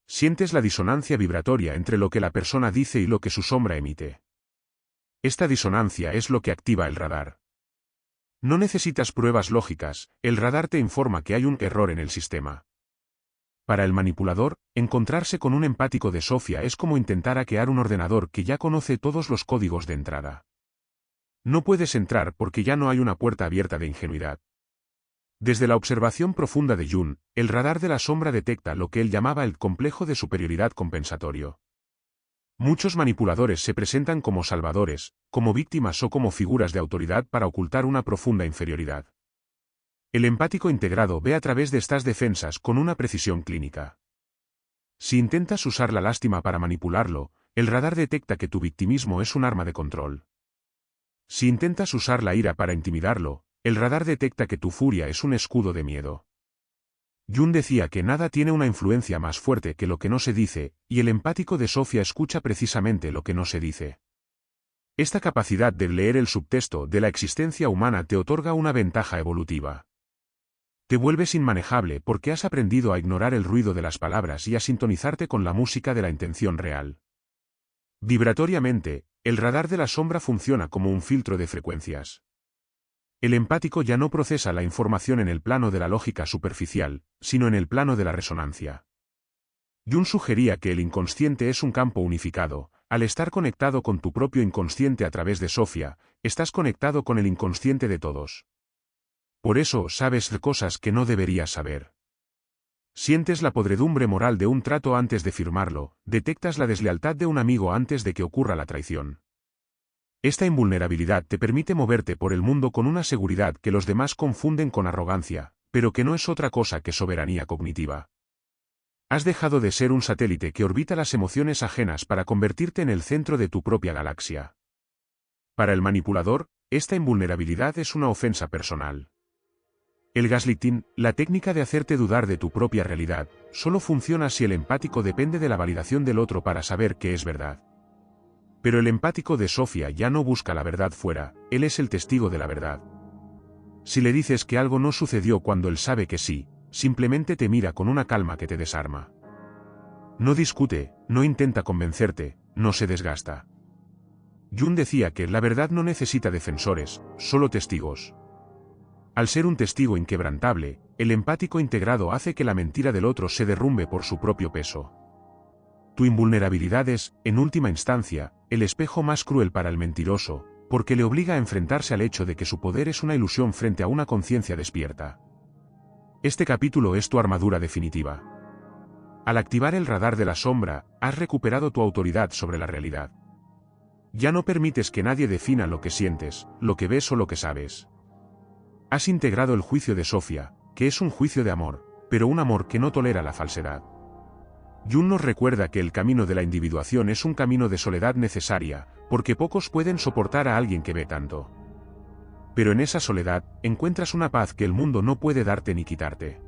Sientes la disonancia vibratoria entre lo que la persona dice y lo que su sombra emite. Esta disonancia es lo que activa el radar. No necesitas pruebas lógicas, el radar te informa que hay un error en el sistema. Para el manipulador, encontrarse con un empático de Sofía es como intentar hackear un ordenador que ya conoce todos los códigos de entrada. No puedes entrar porque ya no hay una puerta abierta de ingenuidad. Desde la observación profunda de Jung, el radar de la sombra detecta lo que él llamaba el complejo de superioridad compensatorio. Muchos manipuladores se presentan como salvadores, como víctimas o como figuras de autoridad para ocultar una profunda inferioridad. El empático integrado ve a través de estas defensas con una precisión clínica. Si intentas usar la lástima para manipularlo, el radar detecta que tu victimismo es un arma de control. Si intentas usar la ira para intimidarlo, el radar detecta que tu furia es un escudo de miedo. Jung decía que nada tiene una influencia más fuerte que lo que no se dice, y el empático de Sofía escucha precisamente lo que no se dice. Esta capacidad de leer el subtexto de la existencia humana te otorga una ventaja evolutiva. Te vuelves inmanejable porque has aprendido a ignorar el ruido de las palabras y a sintonizarte con la música de la intención real. Vibratoriamente, el radar de la sombra funciona como un filtro de frecuencias. El empático ya no procesa la información en el plano de la lógica superficial, sino en el plano de la resonancia. Jung sugería que el inconsciente es un campo unificado. Al estar conectado con tu propio inconsciente a través de Sofía, estás conectado con el inconsciente de todos. Por eso sabes cosas que no deberías saber. Sientes la podredumbre moral de un trato antes de firmarlo, detectas la deslealtad de un amigo antes de que ocurra la traición. Esta invulnerabilidad te permite moverte por el mundo con una seguridad que los demás confunden con arrogancia, pero que no es otra cosa que soberanía cognitiva. Has dejado de ser un satélite que orbita las emociones ajenas para convertirte en el centro de tu propia galaxia. Para el manipulador, esta invulnerabilidad es una ofensa personal. El gaslighting, la técnica de hacerte dudar de tu propia realidad, solo funciona si el empático depende de la validación del otro para saber qué es verdad. Pero el empático de Sofía ya no busca la verdad fuera, él es el testigo de la verdad. Si le dices que algo no sucedió cuando él sabe que sí, simplemente te mira con una calma que te desarma. No discute, no intenta convencerte, no se desgasta. Jung decía que la verdad no necesita defensores, solo testigos. Al ser un testigo inquebrantable, el empático integrado hace que la mentira del otro se derrumbe por su propio peso. Tu invulnerabilidad es, en última instancia, el espejo más cruel para el mentiroso, porque le obliga a enfrentarse al hecho de que su poder es una ilusión frente a una conciencia despierta. Este capítulo es tu armadura definitiva. Al activar el radar de la sombra, has recuperado tu autoridad sobre la realidad. Ya no permites que nadie defina lo que sientes, lo que ves o lo que sabes. Has integrado el juicio de Sofía, que es un juicio de amor, pero un amor que no tolera la falsedad. Jung nos recuerda que el camino de la individuación es un camino de soledad necesaria, porque pocos pueden soportar a alguien que ve tanto. Pero en esa soledad, encuentras una paz que el mundo no puede darte ni quitarte.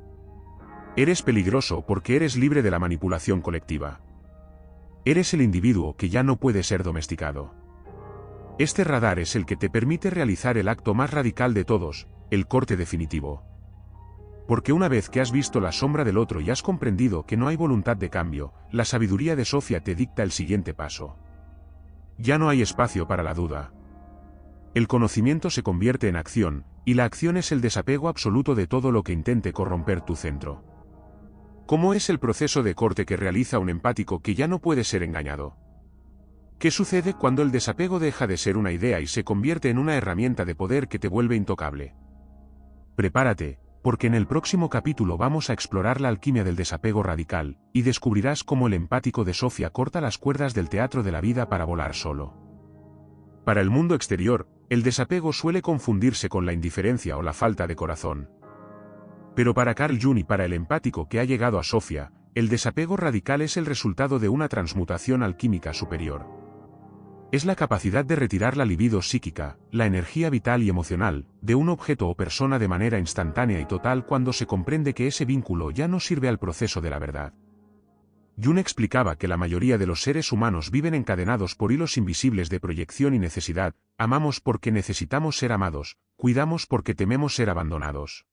Eres peligroso porque eres libre de la manipulación colectiva. Eres el individuo que ya no puede ser domesticado. Este radar es el que te permite realizar el acto más radical de todos, el corte definitivo. Porque una vez que has visto la sombra del otro y has comprendido que no hay voluntad de cambio, la sabiduría de Sofía te dicta el siguiente paso. Ya no hay espacio para la duda. El conocimiento se convierte en acción, y la acción es el desapego absoluto de todo lo que intente corromper tu centro. ¿Cómo es el proceso de corte que realiza un empático que ya no puede ser engañado? ¿Qué sucede cuando el desapego deja de ser una idea y se convierte en una herramienta de poder que te vuelve intocable? Prepárate, porque en el próximo capítulo vamos a explorar la alquimia del desapego radical, y descubrirás cómo el empático de Sofía corta las cuerdas del teatro de la vida para volar solo. Para el mundo exterior, el desapego suele confundirse con la indiferencia o la falta de corazón. Pero para Carl Jung y para el empático que ha llegado a Sofía, el desapego radical es el resultado de una transmutación alquímica superior. Es la capacidad de retirar la libido psíquica, la energía vital y emocional, de un objeto o persona de manera instantánea y total cuando se comprende que ese vínculo ya no sirve al proceso de la verdad. Jung explicaba que la mayoría de los seres humanos viven encadenados por hilos invisibles de proyección y necesidad, amamos porque necesitamos ser amados, cuidamos porque tememos ser abandonados.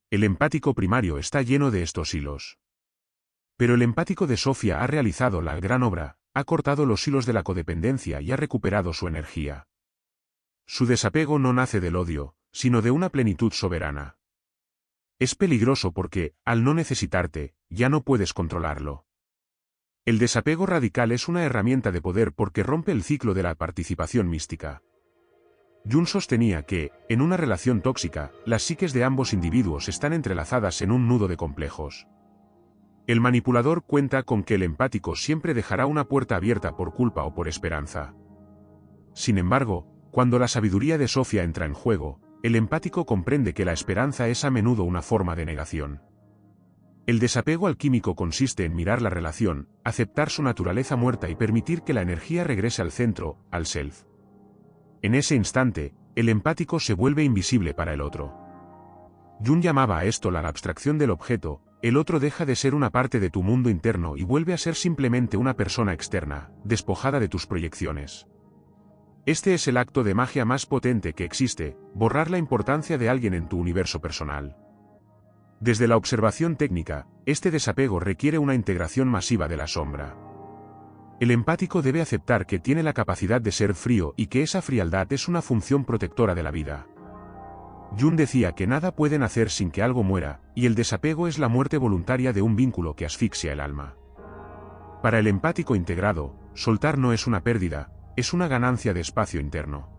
El empático primario está lleno de estos hilos. Pero el empático de Sofía ha realizado la gran obra, ha cortado los hilos de la codependencia y ha recuperado su energía. Su desapego no nace del odio, sino de una plenitud soberana. Es peligroso porque, al no necesitarte, ya no puedes controlarlo. El desapego radical es una herramienta de poder porque rompe el ciclo de la participación mística. Jung sostenía que, en una relación tóxica, las psiques de ambos individuos están entrelazadas en un nudo de complejos. El manipulador cuenta con que el empático siempre dejará una puerta abierta por culpa o por esperanza. Sin embargo, cuando la sabiduría de Sofía entra en juego, el empático comprende que la esperanza es a menudo una forma de negación. El desapego alquímico consiste en mirar la relación, aceptar su naturaleza muerta y permitir que la energía regrese al centro, al self. En ese instante, el empático se vuelve invisible para el otro. Jung llamaba a esto la abstracción del objeto. El otro deja de ser una parte de tu mundo interno y vuelve a ser simplemente una persona externa, despojada de tus proyecciones. Este es el acto de magia más potente que existe, borrar la importancia de alguien en tu universo personal. Desde la observación técnica, este desapego requiere una integración masiva de la sombra. El empático debe aceptar que tiene la capacidad de ser frío y que esa frialdad es una función protectora de la vida. Jung decía que nada puede nacer sin que algo muera, y el desapego es la muerte voluntaria de un vínculo que asfixia el alma. Para el empático integrado, soltar no es una pérdida, es una ganancia de espacio interno.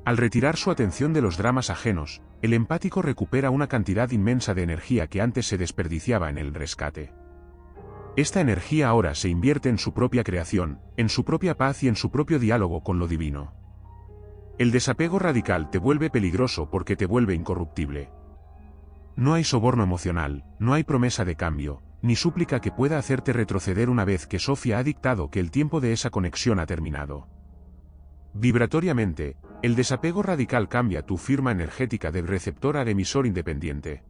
Al retirar su atención de los dramas ajenos, el empático recupera una cantidad inmensa de energía que antes se desperdiciaba en el rescate. Esta energía ahora se invierte en su propia creación, en su propia paz y en su propio diálogo con lo divino. El desapego radical te vuelve peligroso porque te vuelve incorruptible. No hay soborno emocional, no hay promesa de cambio, ni súplica que pueda hacerte retroceder una vez que Sofía ha dictado que el tiempo de esa conexión ha terminado. Vibratoriamente, el desapego radical cambia tu firma energética del receptor al emisor independiente.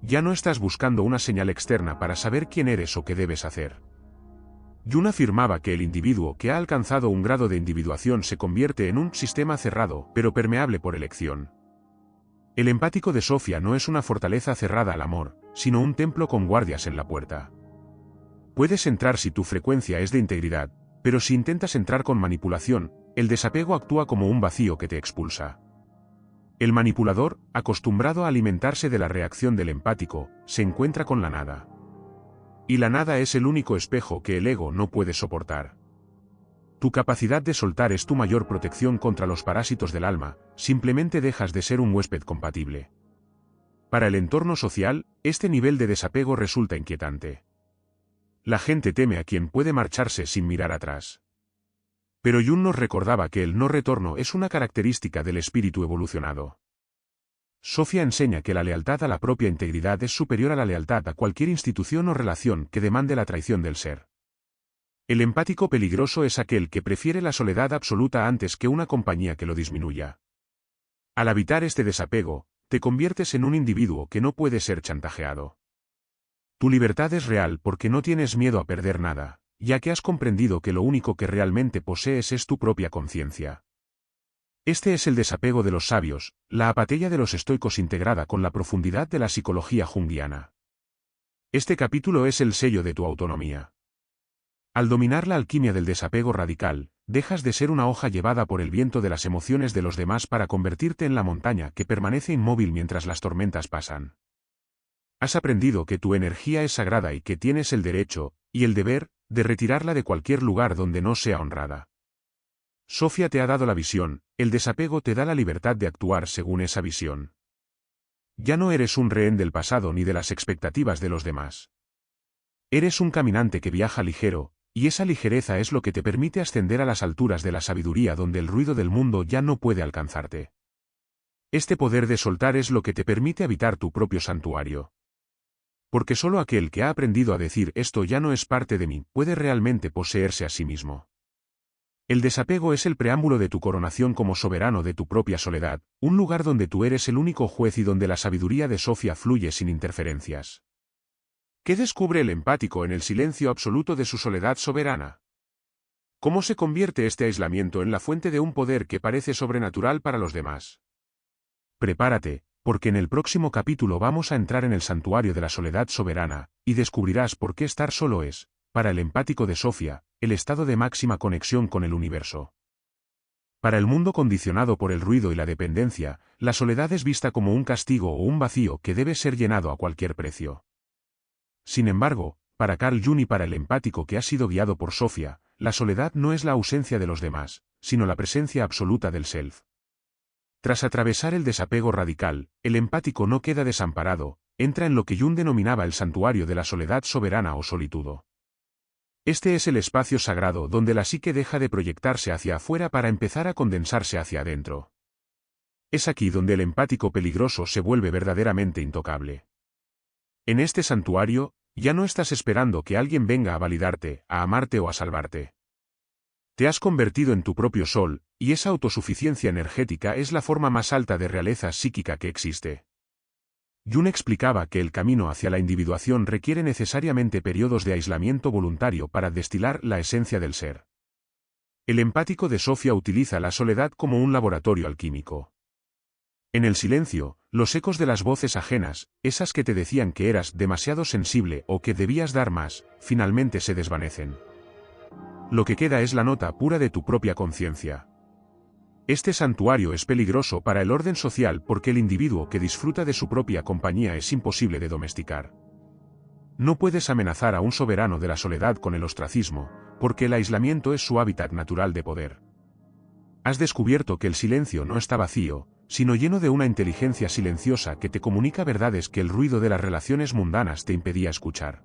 Ya no estás buscando una señal externa para saber quién eres o qué debes hacer. Jung afirmaba que el individuo que ha alcanzado un grado de individuación se convierte en un sistema cerrado, pero permeable por elección. El empático de Sofía no es una fortaleza cerrada al amor, sino un templo con guardias en la puerta. Puedes entrar si tu frecuencia es de integridad, pero si intentas entrar con manipulación, el desapego actúa como un vacío que te expulsa. El manipulador, acostumbrado a alimentarse de la reacción del empático, se encuentra con la nada. Y la nada es el único espejo que el ego no puede soportar. Tu capacidad de soltar es tu mayor protección contra los parásitos del alma, simplemente dejas de ser un huésped compatible. Para el entorno social, este nivel de desapego resulta inquietante. La gente teme a quien puede marcharse sin mirar atrás. Pero Jung nos recordaba que el no retorno es una característica del espíritu evolucionado. Sofía enseña que la lealtad a la propia integridad es superior a la lealtad a cualquier institución o relación que demande la traición del ser. El empático peligroso es aquel que prefiere la soledad absoluta antes que una compañía que lo disminuya. Al habitar este desapego, te conviertes en un individuo que no puede ser chantajeado. Tu libertad es real porque no tienes miedo a perder nada, ya que has comprendido que lo único que realmente posees es tu propia conciencia. Este es el desapego de los sabios, la apatía de los estoicos integrada con la profundidad de la psicología junguiana. Este capítulo es el sello de tu autonomía. Al dominar la alquimia del desapego radical, dejas de ser una hoja llevada por el viento de las emociones de los demás para convertirte en la montaña que permanece inmóvil mientras las tormentas pasan. Has aprendido que tu energía es sagrada y que tienes el derecho, y el deber, de retirarla de cualquier lugar donde no sea honrada. Sofía te ha dado la visión, el desapego te da la libertad de actuar según esa visión. Ya no eres un rehén del pasado ni de las expectativas de los demás. Eres un caminante que viaja ligero, y esa ligereza es lo que te permite ascender a las alturas de la sabiduría donde el ruido del mundo ya no puede alcanzarte. Este poder de soltar es lo que te permite habitar tu propio santuario. Porque solo aquel que ha aprendido a decir esto ya no es parte de mí, puede realmente poseerse a sí mismo. El desapego es el preámbulo de tu coronación como soberano de tu propia soledad, un lugar donde tú eres el único juez y donde la sabiduría de Sofía fluye sin interferencias. ¿Qué descubre el empático en el silencio absoluto de su soledad soberana? ¿Cómo se convierte este aislamiento en la fuente de un poder que parece sobrenatural para los demás? Prepárate, porque en el próximo capítulo vamos a entrar en el santuario de la soledad soberana, y descubrirás por qué estar solo es, para el empático de Sofía, el estado de máxima conexión con el universo. Para el mundo condicionado por el ruido y la dependencia, la soledad es vista como un castigo o un vacío que debe ser llenado a cualquier precio. Sin embargo, para Carl Jung y para el empático que ha sido guiado por Sofía, la soledad no es la ausencia de los demás, sino la presencia absoluta del self. Tras atravesar el desapego radical, el empático no queda desamparado, entra en lo que Jung denominaba el santuario de la soledad soberana o solitudo. Este es el espacio sagrado donde la psique deja de proyectarse hacia afuera para empezar a condensarse hacia adentro. Es aquí donde el empático peligroso se vuelve verdaderamente intocable. En este santuario, ya no estás esperando que alguien venga a validarte, a amarte o a salvarte. Te has convertido en tu propio sol, y esa autosuficiencia energética es la forma más alta de realeza psíquica que existe. Jung explicaba que el camino hacia la individuación requiere necesariamente periodos de aislamiento voluntario para destilar la esencia del ser. El empático de Sofía utiliza la soledad como un laboratorio alquímico. En el silencio, los ecos de las voces ajenas, esas que te decían que eras demasiado sensible o que debías dar más, finalmente se desvanecen. Lo que queda es la nota pura de tu propia conciencia. Este santuario es peligroso para el orden social porque el individuo que disfruta de su propia compañía es imposible de domesticar. No puedes amenazar a un soberano de la soledad con el ostracismo, porque el aislamiento es su hábitat natural de poder. Has descubierto que el silencio no está vacío, sino lleno de una inteligencia silenciosa que te comunica verdades que el ruido de las relaciones mundanas te impedía escuchar.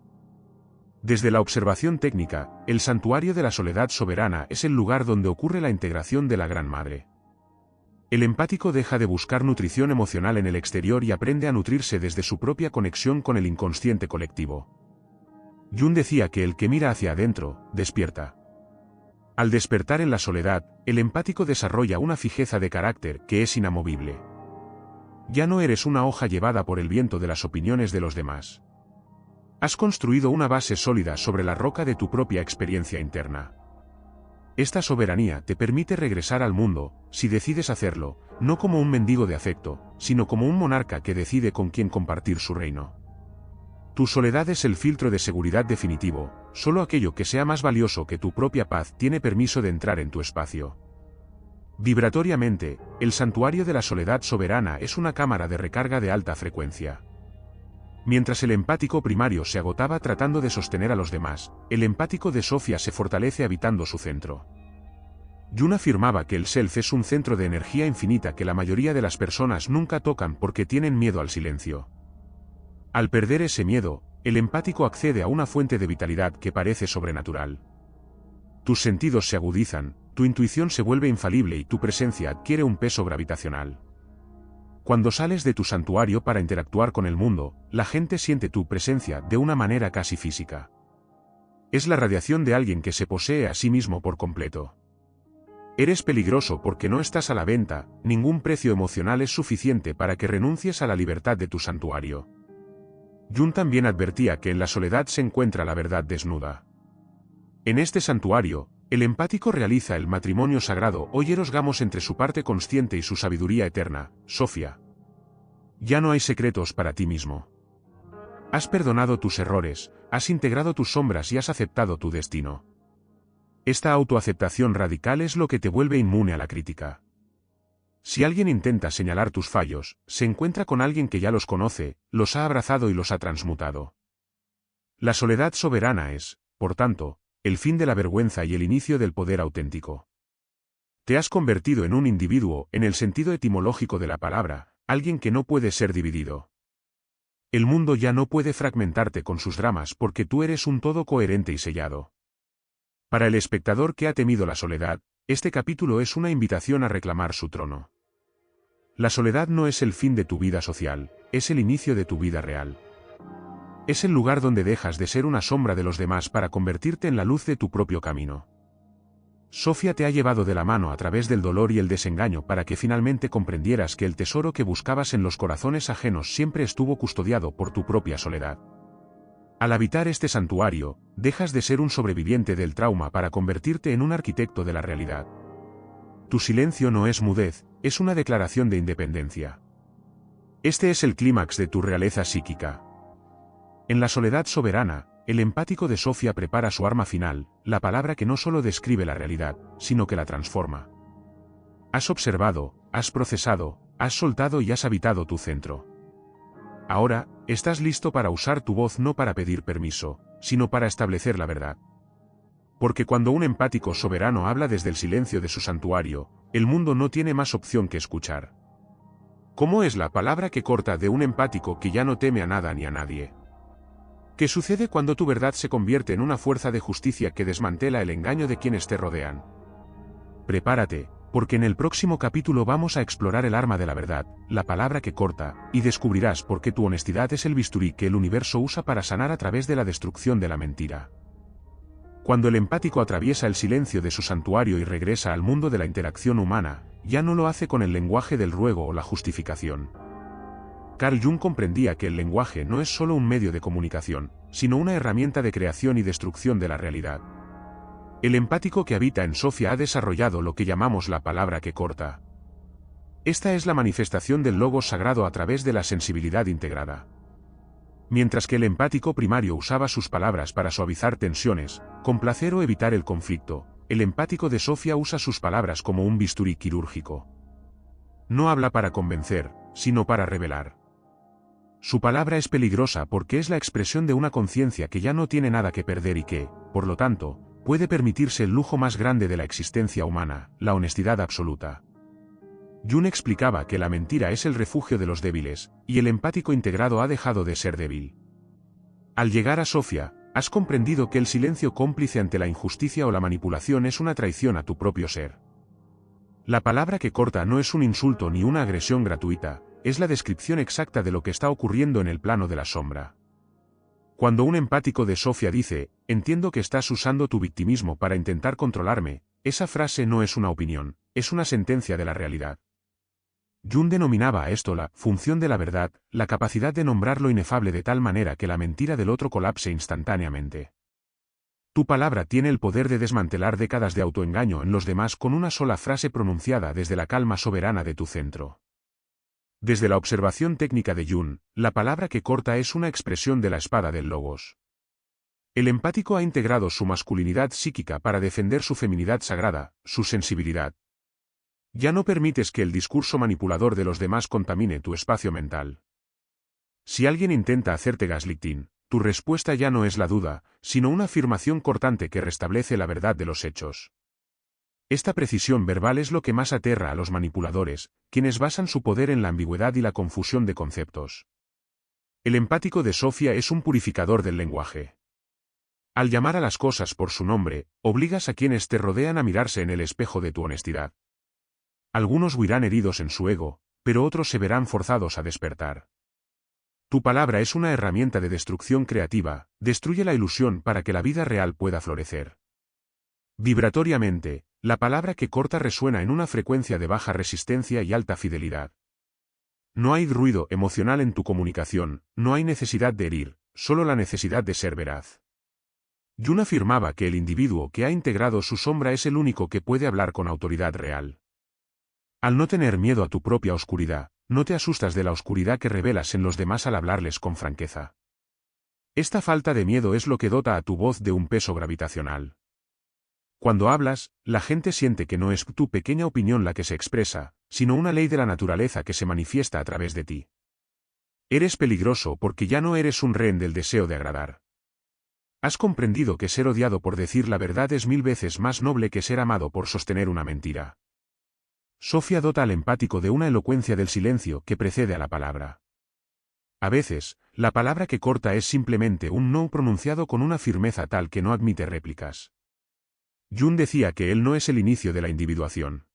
Desde la observación técnica, el santuario de la soledad soberana es el lugar donde ocurre la integración de la Gran Madre. El empático deja de buscar nutrición emocional en el exterior y aprende a nutrirse desde su propia conexión con el inconsciente colectivo. Jung decía que el que mira hacia adentro, despierta. Al despertar en la soledad, el empático desarrolla una fijeza de carácter que es inamovible. Ya no eres una hoja llevada por el viento de las opiniones de los demás. Has construido una base sólida sobre la roca de tu propia experiencia interna. Esta soberanía te permite regresar al mundo, si decides hacerlo, no como un mendigo de afecto, sino como un monarca que decide con quién compartir su reino. Tu soledad es el filtro de seguridad definitivo, solo aquello que sea más valioso que tu propia paz tiene permiso de entrar en tu espacio. Vibratoriamente, el santuario de la soledad soberana es una cámara de recarga de alta frecuencia. Mientras el empático primario se agotaba tratando de sostener a los demás, el empático de Sofía se fortalece habitando su centro. Jung afirmaba que el self es un centro de energía infinita que la mayoría de las personas nunca tocan porque tienen miedo al silencio. Al perder ese miedo, el empático accede a una fuente de vitalidad que parece sobrenatural. Tus sentidos se agudizan, tu intuición se vuelve infalible y tu presencia adquiere un peso gravitacional. Cuando sales de tu santuario para interactuar con el mundo, la gente siente tu presencia de una manera casi física. Es la radiación de alguien que se posee a sí mismo por completo. Eres peligroso porque no estás a la venta, ningún precio emocional es suficiente para que renuncies a la libertad de tu santuario. Jung también advertía que en la soledad se encuentra la verdad desnuda. En este santuario, el empático realiza el matrimonio sagrado o hieros gamos entre su parte consciente y su sabiduría eterna, Sofía. Ya no hay secretos para ti mismo. Has perdonado tus errores, has integrado tus sombras y has aceptado tu destino. Esta autoaceptación radical es lo que te vuelve inmune a la crítica. Si alguien intenta señalar tus fallos, se encuentra con alguien que ya los conoce, los ha abrazado y los ha transmutado. La soledad soberana es, por tanto, el fin de la vergüenza y el inicio del poder auténtico. Te has convertido en un individuo, en el sentido etimológico de la palabra, alguien que no puede ser dividido. El mundo ya no puede fragmentarte con sus dramas porque tú eres un todo coherente y sellado. Para el espectador que ha temido la soledad, este capítulo es una invitación a reclamar su trono. La soledad no es el fin de tu vida social, es el inicio de tu vida real. Es el lugar donde dejas de ser una sombra de los demás para convertirte en la luz de tu propio camino. Sofía te ha llevado de la mano a través del dolor y el desengaño para que finalmente comprendieras que el tesoro que buscabas en los corazones ajenos siempre estuvo custodiado por tu propia soledad. Al habitar este santuario, dejas de ser un sobreviviente del trauma para convertirte en un arquitecto de la realidad. Tu silencio no es mudez, es una declaración de independencia. Este es el clímax de tu realeza psíquica. En la soledad soberana, el empático de Sofía prepara su arma final, la palabra que no solo describe la realidad, sino que la transforma. Has observado, has procesado, has soltado y has habitado tu centro. Ahora, estás listo para usar tu voz no para pedir permiso, sino para establecer la verdad. Porque cuando un empático soberano habla desde el silencio de su santuario, el mundo no tiene más opción que escuchar. ¿Cómo es la palabra que corta de un empático que ya no teme a nada ni a nadie? ¿Qué sucede cuando tu verdad se convierte en una fuerza de justicia que desmantela el engaño de quienes te rodean? Prepárate, porque en el próximo capítulo vamos a explorar el arma de la verdad, la palabra que corta, y descubrirás por qué tu honestidad es el bisturí que el universo usa para sanar a través de la destrucción de la mentira. Cuando el empático atraviesa el silencio de su santuario y regresa al mundo de la interacción humana, ya no lo hace con el lenguaje del ruego o la justificación. Carl Jung comprendía que el lenguaje no es solo un medio de comunicación, sino una herramienta de creación y destrucción de la realidad. El empático que habita en Sofía ha desarrollado lo que llamamos la palabra que corta. Esta es la manifestación del logos sagrado a través de la sensibilidad integrada. Mientras que el empático primario usaba sus palabras para suavizar tensiones, complacer o evitar el conflicto, el empático de Sofía usa sus palabras como un bisturí quirúrgico. No habla para convencer, sino para revelar. Su palabra es peligrosa porque es la expresión de una conciencia que ya no tiene nada que perder y que, por lo tanto, puede permitirse el lujo más grande de la existencia humana, la honestidad absoluta. Jung explicaba que la mentira es el refugio de los débiles, y el empático integrado ha dejado de ser débil. Al llegar a Sofía, has comprendido que el silencio cómplice ante la injusticia o la manipulación es una traición a tu propio ser. La palabra que corta no es un insulto ni una agresión gratuita, es la descripción exacta de lo que está ocurriendo en el plano de la sombra. Cuando un empático de Sofía dice, entiendo que estás usando tu victimismo para intentar controlarme, esa frase no es una opinión, es una sentencia de la realidad. Jung denominaba a esto la función de la verdad, la capacidad de nombrar lo inefable de tal manera que la mentira del otro colapse instantáneamente. Tu palabra tiene el poder de desmantelar décadas de autoengaño en los demás con una sola frase pronunciada desde la calma soberana de tu centro. Desde la observación técnica de Jung, la palabra que corta es una expresión de la espada del logos. El empático ha integrado su masculinidad psíquica para defender su feminidad sagrada, su sensibilidad. Ya no permites que el discurso manipulador de los demás contamine tu espacio mental. Si alguien intenta hacerte gaslighting, tu respuesta ya no es la duda, sino una afirmación cortante que restablece la verdad de los hechos. Esta precisión verbal es lo que más aterra a los manipuladores, quienes basan su poder en la ambigüedad y la confusión de conceptos. El empático de Sofía es un purificador del lenguaje. Al llamar a las cosas por su nombre, obligas a quienes te rodean a mirarse en el espejo de tu honestidad. Algunos huirán heridos en su ego, pero otros se verán forzados a despertar. Tu palabra es una herramienta de destrucción creativa, destruye la ilusión para que la vida real pueda florecer. Vibratoriamente, la palabra que corta resuena en una frecuencia de baja resistencia y alta fidelidad. No hay ruido emocional en tu comunicación, no hay necesidad de herir, solo la necesidad de ser veraz. Jung afirmaba que el individuo que ha integrado su sombra es el único que puede hablar con autoridad real. Al no tener miedo a tu propia oscuridad, no te asustas de la oscuridad que revelas en los demás al hablarles con franqueza. Esta falta de miedo es lo que dota a tu voz de un peso gravitacional. Cuando hablas, la gente siente que no es tu pequeña opinión la que se expresa, sino una ley de la naturaleza que se manifiesta a través de ti. Eres peligroso porque ya no eres un rehén del deseo de agradar. Has comprendido que ser odiado por decir la verdad es 1000 veces más noble que ser amado por sostener una mentira. Sofía dota al empático de una elocuencia del silencio que precede a la palabra. A veces, la palabra que corta es simplemente un no pronunciado con una firmeza tal que no admite réplicas. Jung decía que él no es el inicio de la individuación.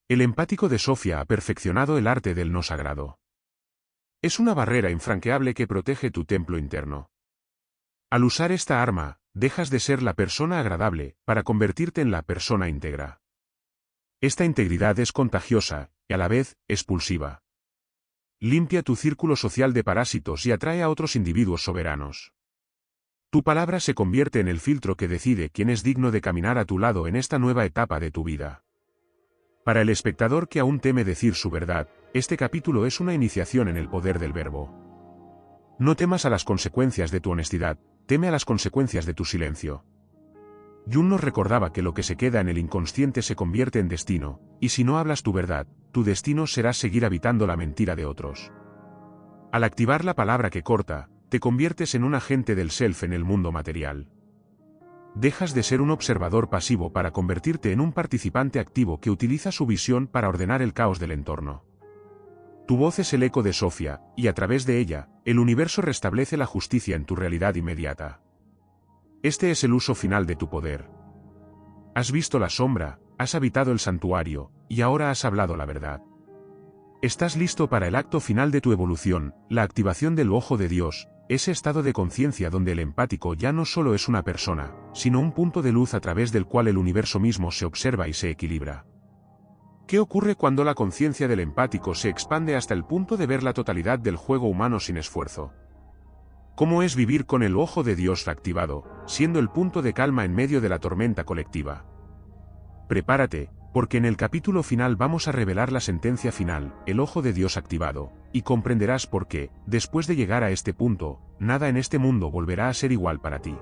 El empático de Sofía ha perfeccionado el arte del no sagrado. Es una barrera infranqueable que protege tu templo interno. Al usar esta arma, dejas de ser la persona agradable, para convertirte en la persona íntegra. Esta integridad es contagiosa, y a la vez, expulsiva. Limpia tu círculo social de parásitos y atrae a otros individuos soberanos. Tu palabra se convierte en el filtro que decide quién es digno de caminar a tu lado en esta nueva etapa de tu vida. Para el espectador que aún teme decir su verdad, este capítulo es una iniciación en el poder del verbo. No temas a las consecuencias de tu honestidad, teme a las consecuencias de tu silencio. Jung nos recordaba que lo que se queda en el inconsciente se convierte en destino, y si no hablas tu verdad, tu destino será seguir habitando la mentira de otros. Al activar la palabra que corta, te conviertes en un agente del self en el mundo material. Dejas de ser un observador pasivo para convertirte en un participante activo que utiliza su visión para ordenar el caos del entorno. Tu voz es el eco de Sofía, y a través de ella, el universo restablece la justicia en tu realidad inmediata. Este es el uso final de tu poder. Has visto la sombra, has habitado el santuario, y ahora has hablado la verdad. Estás listo para el acto final de tu evolución, la activación del ojo de Dios, ese estado de conciencia donde el empático ya no solo es una persona, sino un punto de luz a través del cual el universo mismo se observa y se equilibra. ¿Qué ocurre cuando la conciencia del empático se expande hasta el punto de ver la totalidad del juego humano sin esfuerzo? ¿Cómo es vivir con el ojo de Dios activado, siendo el punto de calma en medio de la tormenta colectiva? Prepárate, porque en el capítulo final vamos a revelar la sentencia final, el ojo de Dios activado, y comprenderás por qué, después de llegar a este punto, nada en este mundo volverá a ser igual para ti.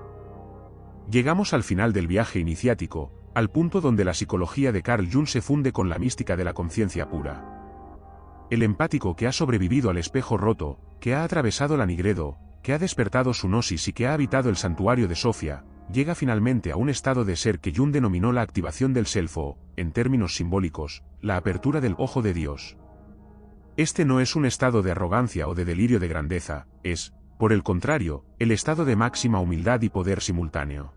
Llegamos al final del viaje iniciático, al punto donde la psicología de Carl Jung se funde con la mística de la conciencia pura. El empático que ha sobrevivido al espejo roto, que ha atravesado la Nigredo, que ha despertado su gnosis y que ha habitado el santuario de Sofía, llega finalmente a un estado de ser que Jung denominó la activación del self o, en términos simbólicos, la apertura del ojo de Dios. Este no es un estado de arrogancia o de delirio de grandeza, es, por el contrario, el estado de máxima humildad y poder simultáneo.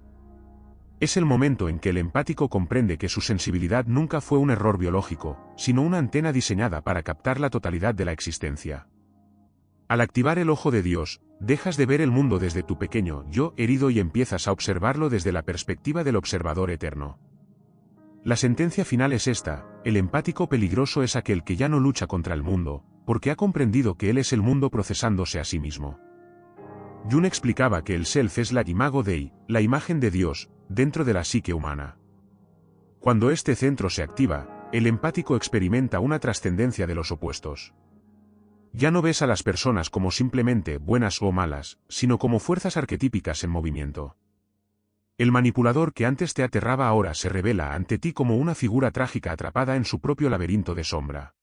Es el momento en que el empático comprende que su sensibilidad nunca fue un error biológico, sino una antena diseñada para captar la totalidad de la existencia. Al activar el ojo de Dios, dejas de ver el mundo desde tu pequeño yo herido y empiezas a observarlo desde la perspectiva del observador eterno. La sentencia final es esta: el empático peligroso es aquel que ya no lucha contra el mundo, porque ha comprendido que él es el mundo procesándose a sí mismo. Jung explicaba que el self es la imago Dei, la imagen de Dios, dentro de la psique humana. Cuando este centro se activa, el empático experimenta una trascendencia de los opuestos. Ya no ves a las personas como simplemente buenas o malas, sino como fuerzas arquetípicas en movimiento. El manipulador que antes te aterraba ahora se revela ante ti como una figura trágica atrapada en su propio laberinto de sombra.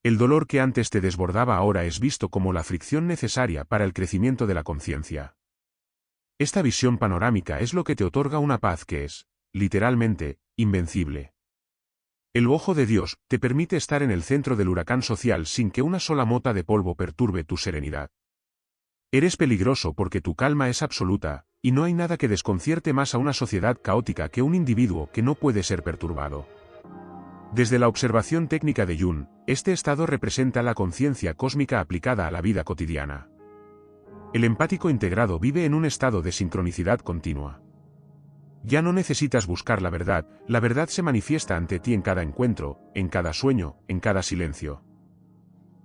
El dolor que antes te desbordaba ahora es visto como la fricción necesaria para el crecimiento de la conciencia. Esta visión panorámica es lo que te otorga una paz que es, literalmente, invencible. El ojo de Dios te permite estar en el centro del huracán social sin que una sola mota de polvo perturbe tu serenidad. Eres peligroso porque tu calma es absoluta, y no hay nada que desconcierte más a una sociedad caótica que un individuo que no puede ser perturbado. Desde la observación técnica de Jung, este estado representa la conciencia cósmica aplicada a la vida cotidiana. El empático integrado vive en un estado de sincronicidad continua. Ya no necesitas buscar la verdad se manifiesta ante ti en cada encuentro, en cada sueño, en cada silencio.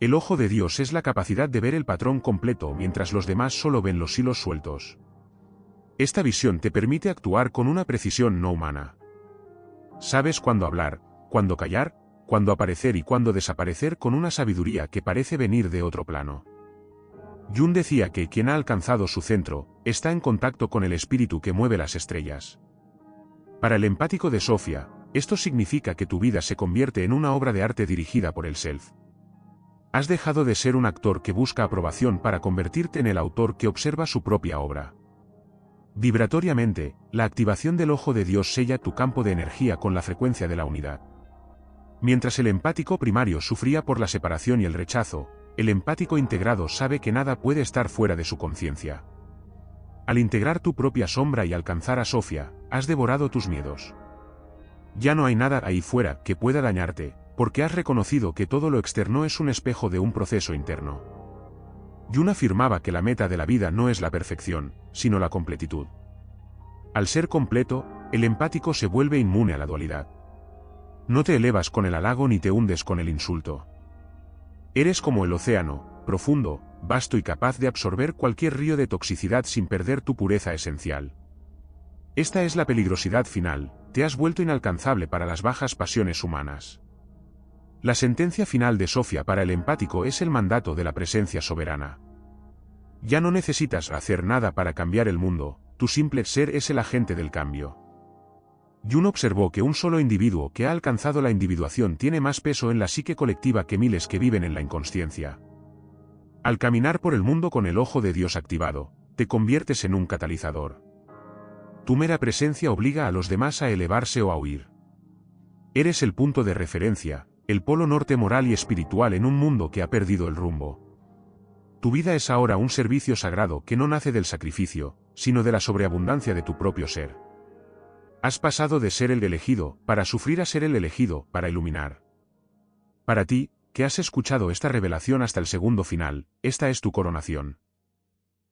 El ojo de Dios es la capacidad de ver el patrón completo mientras los demás solo ven los hilos sueltos. Esta visión te permite actuar con una precisión no humana. Sabes cuándo hablar, cuándo callar, cuándo aparecer y cuándo desaparecer con una sabiduría que parece venir de otro plano. Jung decía que quien ha alcanzado su centro, está en contacto con el espíritu que mueve las estrellas. Para el empático de Sofía, esto significa que tu vida se convierte en una obra de arte dirigida por el self. Has dejado de ser un actor que busca aprobación para convertirte en el autor que observa su propia obra. Vibratoriamente, la activación del ojo de Dios sella tu campo de energía con la frecuencia de la unidad. Mientras el empático primario sufría por la separación y el rechazo, el empático integrado sabe que nada puede estar fuera de su conciencia. Al integrar tu propia sombra y alcanzar a Sofía, has devorado tus miedos. Ya no hay nada ahí fuera que pueda dañarte, porque has reconocido que todo lo externo es un espejo de un proceso interno. Jung afirmaba que la meta de la vida no es la perfección, sino la completitud. Al ser completo, el empático se vuelve inmune a la dualidad. No te elevas con el halago ni te hundes con el insulto. Eres como el océano, profundo, vasto y capaz de absorber cualquier río de toxicidad sin perder tu pureza esencial. Esta es la peligrosidad final, te has vuelto inalcanzable para las bajas pasiones humanas. La sentencia final de Sofía para el empático es el mandato de la presencia soberana. Ya no necesitas hacer nada para cambiar el mundo, tu simple ser es el agente del cambio. Jung observó que un solo individuo que ha alcanzado la individuación tiene más peso en la psique colectiva que miles que viven en la inconsciencia. Al caminar por el mundo con el ojo de Dios activado, te conviertes en un catalizador. Tu mera presencia obliga a los demás a elevarse o a huir. Eres el punto de referencia, el polo norte moral y espiritual en un mundo que ha perdido el rumbo. Tu vida es ahora un servicio sagrado que no nace del sacrificio, sino de la sobreabundancia de tu propio ser. Has pasado de ser el elegido, para sufrir a ser el elegido, para iluminar. Para ti, que has escuchado esta revelación hasta el segundo final, esta es tu coronación.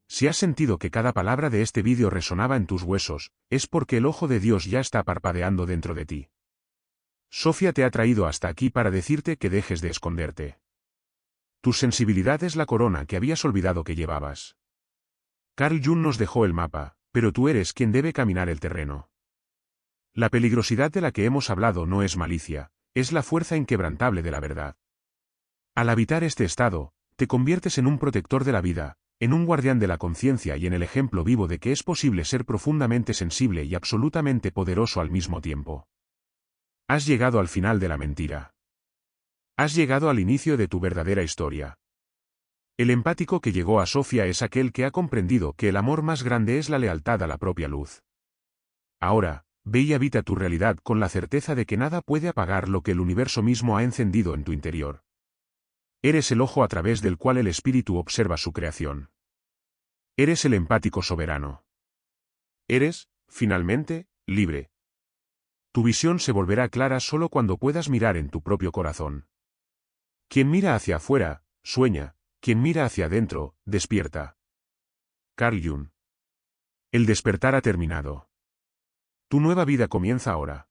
Si has sentido que cada palabra de este vídeo resonaba en tus huesos, es porque el ojo de Dios ya está parpadeando dentro de ti. Sofía te ha traído hasta aquí para decirte que dejes de esconderte. Tu sensibilidad es la corona que habías olvidado que llevabas. Carl Jung nos dejó el mapa, pero tú eres quien debe caminar el terreno. La peligrosidad de la que hemos hablado no es malicia, es la fuerza inquebrantable de la verdad. Al habitar este estado, te conviertes en un protector de la vida, en un guardián de la conciencia y en el ejemplo vivo de que es posible ser profundamente sensible y absolutamente poderoso al mismo tiempo. Has llegado al final de la mentira. Has llegado al inicio de tu verdadera historia. El empático que llegó a Sofía es aquel que ha comprendido que el amor más grande es la lealtad a la propia luz. Ahora, ve y habita tu realidad con la certeza de que nada puede apagar lo que el universo mismo ha encendido en tu interior. Eres el ojo a través del cual el espíritu observa su creación. Eres el empático soberano. Eres, finalmente, libre. Tu visión se volverá clara solo cuando puedas mirar en tu propio corazón. Quien mira hacia afuera, sueña. Quien mira hacia adentro, despierta. Carl Jung. El despertar ha terminado. Tu nueva vida comienza ahora.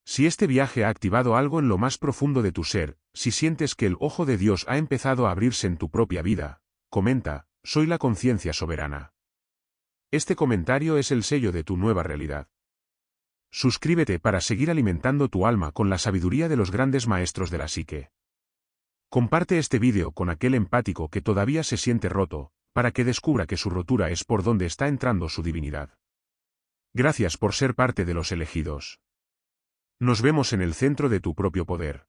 Si este viaje ha activado algo en lo más profundo de tu ser, si sientes que el ojo de Dios ha empezado a abrirse en tu propia vida, comenta, soy la conciencia soberana. Este comentario es el sello de tu nueva realidad. Suscríbete para seguir alimentando tu alma con la sabiduría de los grandes maestros de la psique. Comparte este vídeo con aquel empático que todavía se siente roto, para que descubra que su rotura es por donde está entrando su divinidad. Gracias por ser parte de los elegidos. Nos vemos en el centro de tu propio poder.